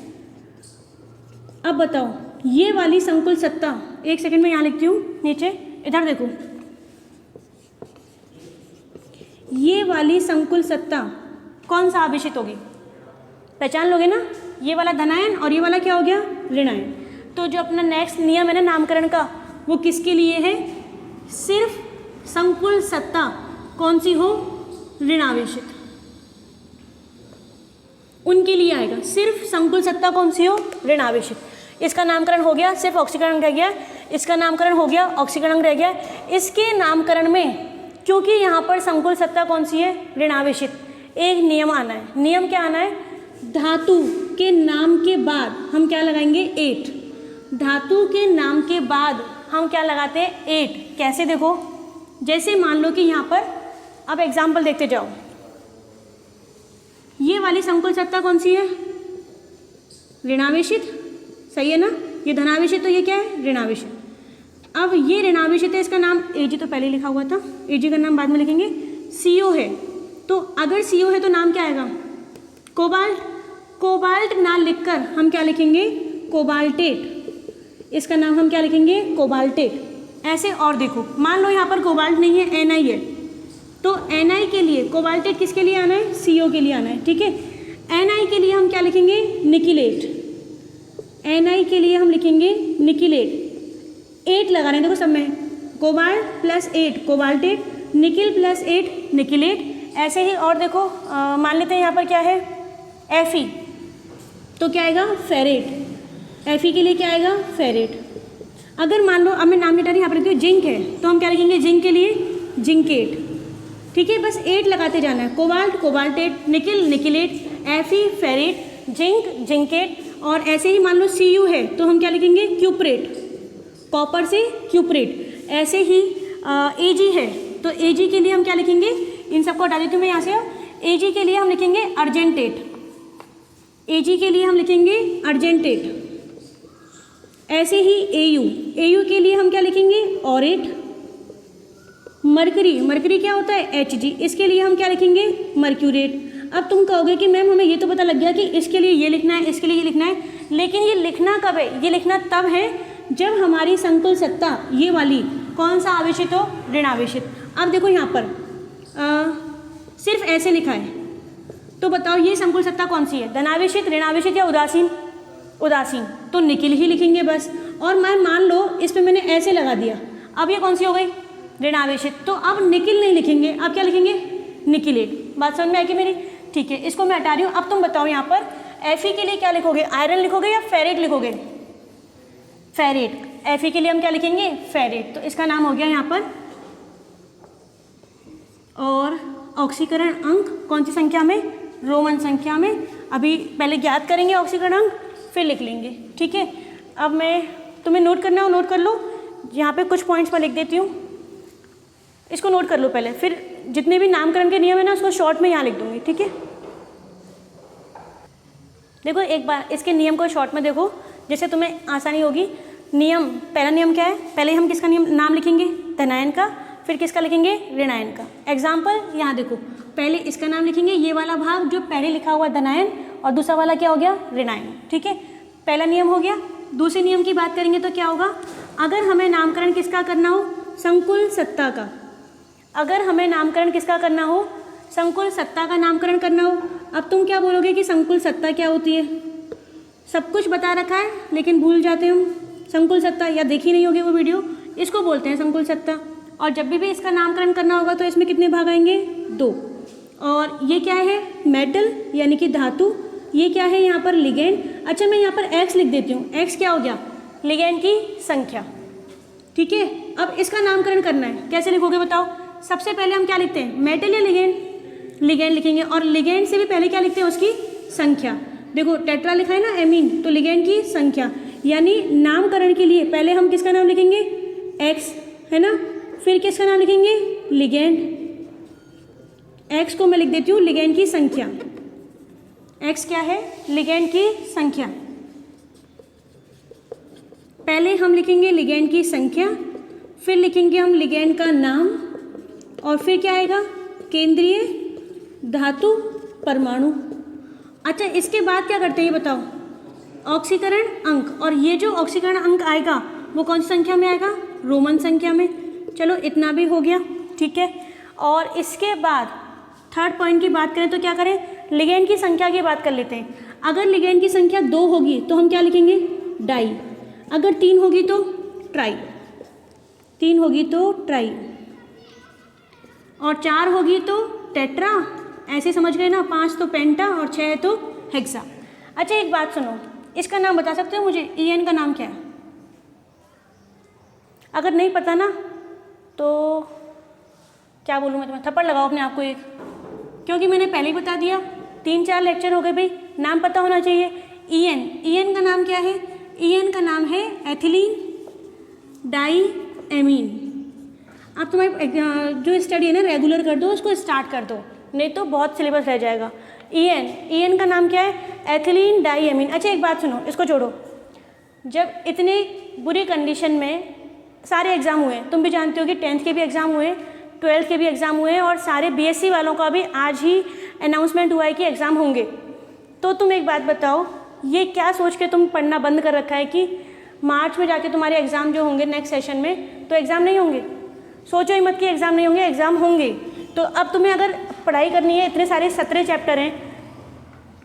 अब बताओ ये वाली संकुल सत्ता, एक सेकंड में यहाँ लिखती हूँ नीचे, इधर देखो, ये वाली संकुल सत्ता कौन सा आवेशित होगी, पहचान लोगे ना, ये वाला धनायन और ये वाला क्या हो गया, ऋणायन। तो जो अपना नेक्स्ट नियम है ना नामकरण का, वो किसके लिए है, सिर्फ संकुल सत्ता कौन सी हो, ऋणावेशित, उनके लिए आएगा। सिर्फ संकुल सत्ता कौन सी हो, ऋणावेशित। इसका नामकरण हो गया, सिर्फ ऑक्सीकरण रह गया, इसका नामकरण हो गया, ऑक्सीकरण रह गया। इसके नामकरण में क्योंकि यहाँ पर संकुल सत्ता कौन सी है, ऋणावेशित, एक नियम आना है। नियम क्या आना है, धातु के नाम के बाद हम क्या लगाएंगे, एट। धातु के नाम के बाद हम क्या लगाते हैं, एट। कैसे देखो, जैसे मान लो कि यहाँ पर, अब एग्जाम्पल देखते जाओ, ये वाली संकुल सत्ता कौन सी है, ऋणावेशित, सही है ना, ये धनावेशित, तो ये क्या है, ऋणावेशित। अब ये ऋणावेशित है, इसका नाम Ag तो पहले लिखा हुआ था, Ag का नाम बाद में लिखेंगे। CO है, तो अगर CO है तो नाम क्या आएगा, कोबाल्ट। कोबाल्ट ना लिखकर हम क्या लिखेंगे, कोबाल्टेट। इसका नाम हम क्या लिखेंगे, कोबाल्टेट। ऐसे और देखो, मान लो यहाँ पर कोबाल्ट नहीं है, Na है, तो Na के लिए कोबाल्टेट किसके लिए आना है, CO के लिए आना है। ठीक है, Na के लिए हम क्या लिखेंगे, निकिलेट। Na के लिए हम लिखेंगे निकिलेट। 8 लगाने, देखो सब में, cobalt plus 8 cobaltate, nickel plus 8 nickelate. ऐसे ही और देखो, मान लेते हैं यहाँ पर क्या है, Fe, तो क्या आएगा, फेरेट। Fe के लिए क्या आएगा, फेरेट। अगर मान लो, अब मैं नाम मिटा रही हूँ, यहाँ पर लिखती हूँ जिंक है, तो हम क्या लिखेंगे, जिंक के लिए जिंकेट। ठीक है, बस 8 लगाते जाना है, cobalt cobaltate, nickel nickelate, Fe ferrate, zinc zincate. और ऐसे ही मान लो Cu है, तो हम क्या लिखेंगे, क्यूपरेट, कॉपर से क्यूपरेट। ऐसे ही Ag है, तो Ag के लिए हम क्या लिखेंगे, इन सबको हटा देती हूँ मैं यहाँ से। Ag के लिए हम लिखेंगे अर्जेंटेट, Ag के लिए हम लिखेंगे अर्जेंटेट। ऐसे ही Au के लिए हम क्या लिखेंगे, ऑरेट। मरकरी, मरकरी क्या होता है, Hg, इसके लिए हम क्या लिखेंगे, मर्क्यूरेट। अब तुम कहोगे कि मैम हमें ये तो पता लग गया कि इसके लिए ये लिखना है, इसके लिए ये लिखना है, लेकिन ये लिखना कब है, ये लिखना तब है जब हमारी संकुल सत्ता ये वाली कौन सा आवेशित हो, ऋणावेशित। अब देखो यहाँ पर सिर्फ ऐसे लिखा है, तो बताओ ये संकुल सत्ता कौन सी है, धनावेशित, ऋणावेशित या उदासीन, उदासीन, तो निकिल ही लिखेंगे बस। और मैं मान लो इस पर मैंने ऐसे लगा दिया, अब ये कौन सी हो गई, ऋणावेशित, तो अब निकिल नहीं लिखेंगे, अब क्या लिखेंगे, निकिलेट। बात समझ में आएगी मेरी, ठीक है, इसको मैं हटा रही हूँ। अब तुम बताओ यहाँ पर Fe के लिए क्या लिखोगे, आयरन लिखोगे या फेरेट लिखोगे, फेरेट। Fe के लिए हम क्या लिखेंगे, फेरेट, तो इसका नाम हो गया यहाँ पर। और ऑक्सीकरण अंक कौन सी संख्या में, रोमन संख्या में। अभी पहले ज्ञात करेंगे ऑक्सीकरण अंक, फिर लिख लेंगे। ठीक है, अब मैं तुम्हें नोट करना हो नोट कर लो, यहाँ पे कुछ पॉइंट्स मैं लिख देती हूँ, इसको नोट कर लो पहले, फिर जितने भी नामकरण के नियम है ना उसको शॉर्ट में यहाँ लिख दूंगी। ठीक है, देखो एक बार इसके नियम को शॉर्ट में देखो, जैसे तुम्हें आसानी होगी। नियम, पहला नियम क्या है, पहले हम किसका नियम नाम लिखेंगे, धनायन का, फिर किसका लिखेंगे, ऋणायन का। एग्जाम्पल यहाँ देखो, पहले इसका नाम लिखेंगे, ये वाला भाग जो पहले लिखा हुआ धनायन, और दूसरा वाला क्या हो गया, ऋणायन। ठीक है, पहला नियम हो गया। दूसरे नियम की बात करेंगे तो क्या होगा, अगर हमें नामकरण किसका करना हो, संकुल सत्ता का, अगर हमें नामकरण किसका करना हो, संकुल सत्ता का नामकरण करना हो। अब तुम क्या बोलोगे कि संकुल सत्ता क्या होती है, सब कुछ बता रखा है लेकिन भूल जाते हम संकुल सत्ता, या देखी नहीं होगी वो वीडियो, इसको बोलते हैं संकुल सत्ता। और जब भी इसका नामकरण करना होगा तो इसमें कितने भाग आएंगे, 2। और ये क्या है, मेटल यानी कि धातु, ये क्या है यहाँ पर, लिगेंड। अच्छा मैं यहाँ पर एक्स लिख देती हूँ, एक्स क्या हो गया, लिगेंड की संख्या। ठीक है, अब इसका नामकरण करना है, कैसे लिखोगे बताओ। सबसे पहले हम क्या लिखते हैं, मेटल या लिगेंड, लिगेंड लिखेंगे, और लिगेंड से भी पहले क्या लिखते हैं, उसकी संख्या। देखो टेट्रा लिखा है ना एमीन, तो लिगेंड की संख्या, यानी नामकरण के लिए पहले हम किसका नाम लिखेंगे, एक्स है ना, फिर किसका नाम लिखेंगे, लिगेंड। एक्स को मैं लिख देती हूँ लिगेंड की संख्या। एक्स क्या है, लिगेंड की संख्या। पहले हम लिखेंगे लिगेंड की संख्या, फिर लिखेंगे हम लिगेंड का नाम, और फिर क्या आएगा, केंद्रीय धातु परमाणु। अच्छा, इसके बाद क्या करते हैं ये बताओ, ऑक्सीकरण अंक, और ये जो ऑक्सीकरण अंक आएगा वो कौन सी संख्या में आएगा, रोमन संख्या में। चलो इतना भी हो गया, ठीक है। और इसके बाद थर्ड पॉइंट की बात करें तो क्या करें, लिगेंड की संख्या की बात कर लेते हैं। अगर लिगेंड की संख्या 2 होगी तो हम क्या लिखेंगे, डाई। अगर 3 होगी तो ट्राई, 3 होगी तो ट्राई, और 4 होगी तो टेट्रा, ऐसे समझ गए ना, 5 तो पेंटा और 6 है तो हेक्सा। अच्छा एक बात सुनो, इसका नाम बता सकते हो मुझे, ईएन का नाम क्या है? अगर नहीं पता ना तो क्या बोलूँ मैं तुम्हें, थप्पड़ लगाओ अपने आप को एक, क्योंकि मैंने पहले ही बता दिया, 3-4 लेक्चर हो गए भाई, नाम पता होना चाहिए। ईएन, ईएन का नाम क्या है, ईएन का नाम है एथिलीन डाई एमीन। आप तुम्हारी जो स्टडी है ना रेगुलर कर दो, उसको स्टार्ट कर दो, नहीं तो बहुत सिलेबस रह जाएगा। ईएन, ईएन का नाम क्या है, एथिलीन डाई एमीन। अच्छा एक बात सुनो, इसको छोड़ो, जब इतनी बुरी कंडीशन में सारे एग्ज़ाम हुए, तुम भी जानते हो कि 10th के भी एग्ज़ाम हुए, 12th के भी एग्ज़ाम हुए, और सारे बीएससी वालों का भी आज ही अनाउंसमेंट हुआ है कि एग्ज़ाम होंगे। तो तुम एक बात बताओ, ये क्या सोच के तुम पढ़ना बंद कर रखा है कि मार्च में जाके तुम्हारे एग्ज़ाम जो होंगे नेक्स्ट सेशन में, तो एग्ज़ाम नहीं होंगे? सोचो ही मत कि एग्ज़ाम नहीं होंगे, एग्ज़ाम होंगे। तो अब तुम्हें अगर पढ़ाई करनी है, इतने सारे 17 चैप्टर हैं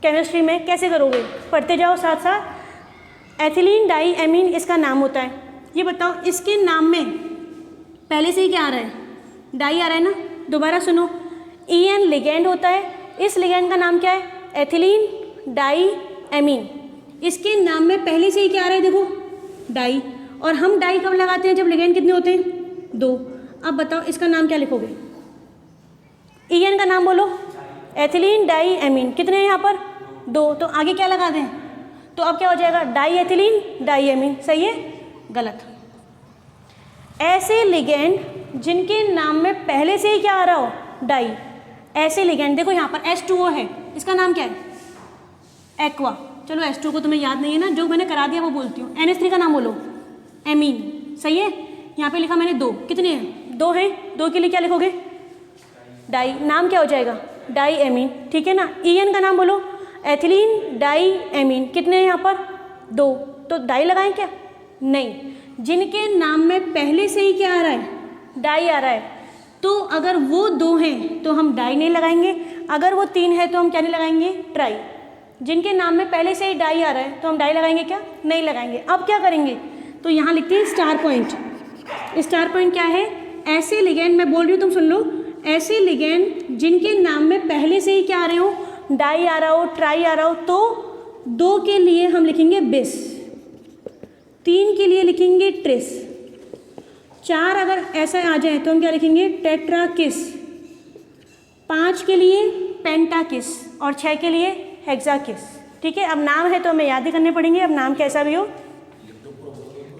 केमिस्ट्री में, कैसे करोगे? पढ़ते जाओ साथ साथ। एथिलीन डाई एमीन इसका नाम होता है। ये बताओ इसके नाम में पहले से ही क्या आ रहा है, डाई आ रहा है ना। दोबारा सुनो, ईएन लिगेंड होता है, इस लिगेंड का नाम क्या है, एथिलीन डाई एमीन। इसके नाम में पहले से ही क्या आ रहा है, देखो डाई, और हम डाई कब लगाते हैं, जब लिगेंड कितने होते हैं, 2। अब बताओ इसका नाम क्या लिखोगे, ईएन का नाम बोलो, एथिलीन डाई एमीन, कितने हैं यहाँ पर, 2, तो आगे क्या लगा दें, तो अब क्या हो जाएगा, डाई एथिलीन डाई एमीन। सही है, गलत। ऐसे लिगेंड जिनके नाम में पहले से ही क्या आ रहा हो, डाई, ऐसे लिगेंड, देखो यहाँ पर H2O है, इसका नाम क्या है, एक्वा। चलो H2O को तुम्हें याद नहीं है ना, जो मैंने करा दिया वो बोलती हूँ। NH3 का नाम बोलो, एमीन। सही है, यहाँ पे लिखा मैंने 2, कितने हैं, 2 हैं, 2 के लिए क्या लिखोगे, डाई, नाम क्या हो जाएगा, डाई एमीन। ठीक है ना। ईएन का नाम बोलो, एथिलीन डाई एमीन, कितने हैं यहाँ पर, 2, तो डाई लगाएं क्या, नहीं। जिनके नाम में पहले से ही क्या आ रहा है, डाई आ रहा है, तो अगर वो 2 हैं तो हम डाई नहीं लगाएंगे, अगर वो 3 है तो हम क्या नहीं लगाएंगे, ट्राई। जिनके नाम में पहले से ही डाई आ रहा है तो हम डाई लगाएंगे क्या, नहीं लगाएंगे। अब क्या करेंगे, तो यहाँ लिखते हैं स्टार पॉइंट। स्टार पॉइंट क्या है, ऐसे लिगेंड, मैं बोल रही हूँ तुम सुन लो, ऐसे लिगेंड जिनके नाम में पहले से ही क्या आ रहे हो, डाई आ रहा हो, ट्राई आ रहा हो, तो 2 के लिए हम लिखेंगे बिस, 3 के लिए लिखेंगे ट्रिस, 4 अगर ऐसा आ जाए तो हम क्या लिखेंगे, टेट्राकिस, 5 के लिए पेंटाकिस, और 6 के लिए हेक्साकिस। ठीक है, अब नाम है तो हमें याद ही करने पड़ेंगे, अब नाम कैसा भी हो।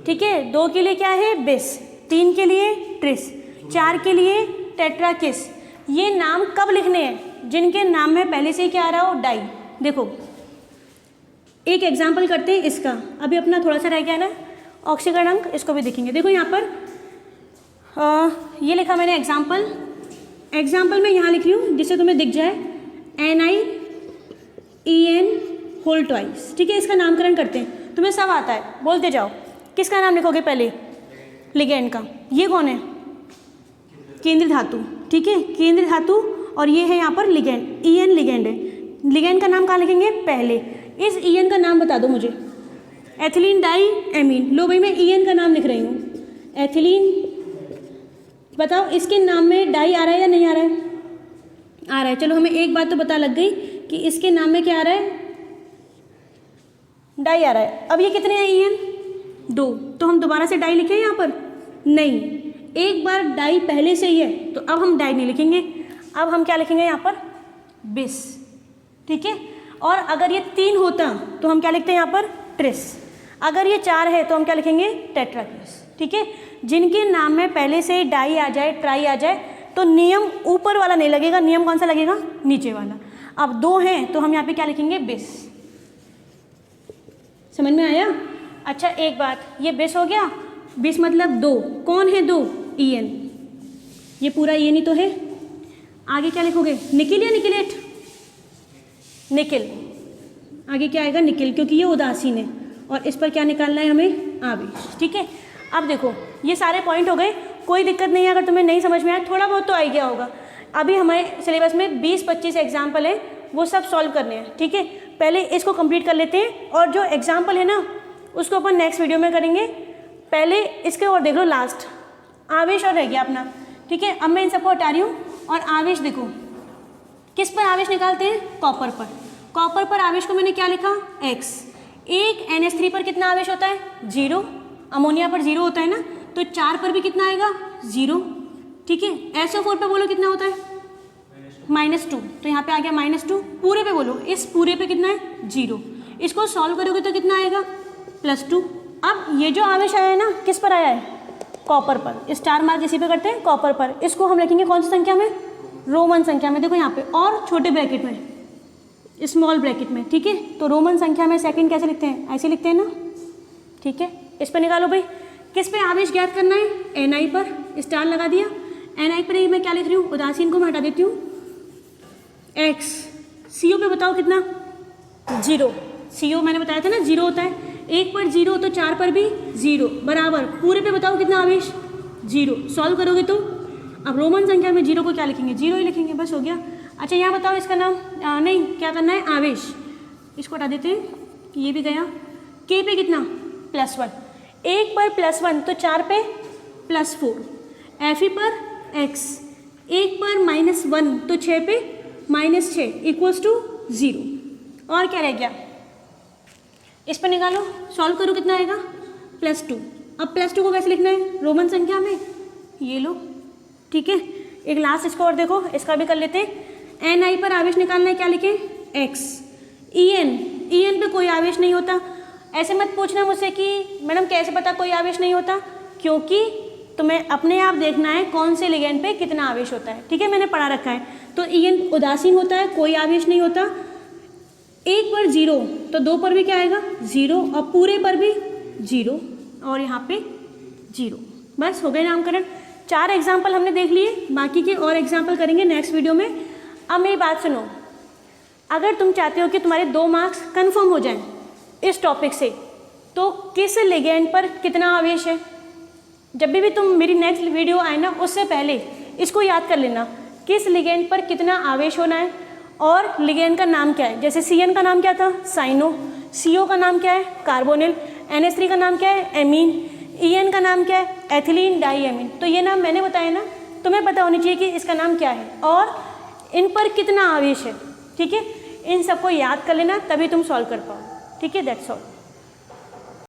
ठीक है, 2 के लिए क्या है, बिस, 3 के लिए ट्रिस, 4 के लिए टेट्राकिस। ये नाम कब लिखने हैं, जिनके नाम में पहले से ही क्या आ रहा हो, डाई। देखो एक एग्जाम्पल करते हैं इसका, अभी अपना थोड़ा सा रह गया ना ऑक्सीकरण अंक, इसको भी देखेंगे। देखो यहाँ पर ये लिखा मैंने एग्जाम्पल, एग्जाम्पल में यहाँ लिख रही हूँ जिससे तुम्हें दिख जाए, NiEN होल ट्वाइस। ठीक है, इसका नामकरण करते हैं, तुम्हें सब आता है, बोलते जाओ। किसका नाम लिखोगे पहले, लिगेंड का। ये कौन है, केंद्रीय धातु। ठीक है, केंद्रीय धातु, और ये है यहाँ पर लिगेंड, ईएन लिगेंड है। लिगेंड का नाम कहाँ लिखेंगे, पहले। इस ईएन का नाम बता दो मुझे, एथिलीन डाई एमीन। लो भाई मैं ईएन का नाम लिख रही हूँ, एथिलीन। बताओ इसके नाम में डाई आ रहा है या नहीं आ रहा है, आ रहा है। चलो हमें एक बात तो पता लग गई कि इसके नाम में क्या आ रहा है, डाई आ रहा है। अब ये कितने हैं ईएन, 2, तो हम दोबारा से डाई लिखें यहाँ पर, नहीं, एक बार डाई पहले से ही है तो अब हम डाई नहीं लिखेंगे, अब हम क्या लिखेंगे यहाँ पर, बिस। ठीक है, और अगर ये 3 होता तो हम क्या लिखते हैं यहाँ पर? ट्रिस। अगर ये 4 है तो हम क्या लिखेंगे? टेट्राक्रिस। ठीक है, जिनके नाम में पहले से डाई आ जाए, ट्राई आ जाए, तो नियम ऊपर वाला नहीं लगेगा, नियम कौन सा लगेगा? नीचे वाला। अब 2 हैं तो हम यहाँ पे क्या लिखेंगे? बिस। समझ में आया? अच्छा एक बात, ये बिस हो गया, बिस मतलब 2, कौन है 2? EN, ये पूरा EN ही तो है। आगे क्या लिखोगे? निकिल या निकिलेट? निकिल। आगे क्या आएगा? निकिल, क्योंकि ये उदासीन है और इस पर क्या निकालना है हमें? आवेश। ठीक है, अब देखो ये सारे पॉइंट हो गए, कोई दिक्कत नहीं है अगर तुम्हें नहीं समझ में आया, थोड़ा बहुत तो आ गया होगा। अभी हमारे सिलेबस में 20-25 एग्जाम्पल है, वो सब सॉल्व करने हैं। ठीक है, पहले इसको कंप्लीट कर लेते हैं और जो एग्जाम्पल है ना उसको अपन नेक्स्ट वीडियो में करेंगे। पहले इसके और देख लो, लास्ट आवेश और रह गया अपना। ठीक है, अब मैं इन सबको हटा रही हूँ और आवेश देखो किस पर आवेश निकालते हैं? कॉपर पर। कॉपर पर आवेश को मैंने क्या लिखा? X। एक NH3 पर कितना आवेश होता है? 0। अमोनिया पर 0 होता है ना, तो 4 पर भी कितना आएगा? 0। ठीक है, SO4 पे बोलो कितना होता है? -2। तो यहाँ पे आ गया -2। पूरे पे बोलो, इस पूरे पे कितना है? 0। इसको सॉल्व करोगे तो कितना आएगा? +2। अब ये जो आवेश आया है ना, किस पर आया है? कॉपर पर। स्टार मार्क इसी पे करते हैं, कॉपर पर। इसको हम लिखेंगे कौन सी संख्या में? रोमन संख्या में। देखो यहाँ पे, और छोटे ब्रैकेट में, स्मॉल ब्रैकेट में। ठीक है, तो रोमन संख्या में सेकंड कैसे लिखते हैं? ऐसे लिखते हैं ना। ठीक है, इस पर निकालो भाई, किस पे आवेश ज्ञात करना है? Ni पर। स्टार लगा दिया। Ni पर ही मैं क्या लिख रही हूँ? उदासीन को मैं हटा देती हूँ, X। CO पे बताओ कितना? 0। CO मैंने बताया था ना 0 होता है, 1 पर 0 तो 4 पर भी 0 बराबर। पूरे पे बताओ कितना आवेश? 0। सॉल्व करोगे तो अब रोमन संख्या में 0 को क्या लिखेंगे? 0 ही लिखेंगे, बस हो गया। अच्छा यहाँ बताओ इसका नाम नहीं, क्या करना है? आवेश। इसको हटा देते हैं, ये भी गया। K पे कितना? +1। 1 पर +1 तो 4 पे +4। Fe पर X। 1 पर -1 तो 6 पे -6 = 0। और क्या रह गया? इस पर निकालो, सॉल्व करो, कितना आएगा? +2। अब +2 को कैसे लिखना है? रोमन संख्या में। ये लो। ठीक है, एक लास्ट इसको और देखो, इसका भी कर लेते हैं। Ni पर आवेश निकालना है, क्या लिखें? X। En पे कोई आवेश नहीं होता। ऐसे मत पूछना मुझसे कि मैडम कैसे पता कोई आवेश नहीं होता, क्योंकि तुम्हें अपने आप देखना है कौन से लिगेंड पे कितना आवेश होता है। ठीक है, मैंने पढ़ा रखा है। तो En उदासीन होता है, कोई आवेश नहीं होता। 1 पर 0 तो 2 पर भी क्या आएगा? 0, और पूरे पर भी 0, और यहाँ पे 0। बस हो गए नामकरण। 4 एग्जाम्पल हमने देख लिए, बाकी के और एग्जाम्पल करेंगे नेक्स्ट वीडियो में। अब मेरी बात सुनो, अगर तुम चाहते हो कि तुम्हारे 2 मार्क्स कंफर्म हो जाएं इस टॉपिक से, तो किस लिगेंड पर कितना आवेश है, जब भी तुम मेरी नेक्स्ट वीडियो आए ना, उससे पहले इसको याद कर लेना, किस लिगेंड पर कितना आवेश होना है और लिगेंड का नाम क्या है। जैसे CN का नाम क्या था? साइनो। CO का नाम क्या है? कार्बोनिल। NH3 का नाम क्या है? एमीन। EN का नाम क्या है? एथिलीन डाईएमीन। तो ये नाम मैंने बताया ना, तुम्हें पता होनी चाहिए कि इसका नाम क्या है और इन पर कितना आवेश है। ठीक है, इन सबको याद कर लेना, तभी तुम सॉल्व कर पाओ। ठीक है, दैट्स ऑल।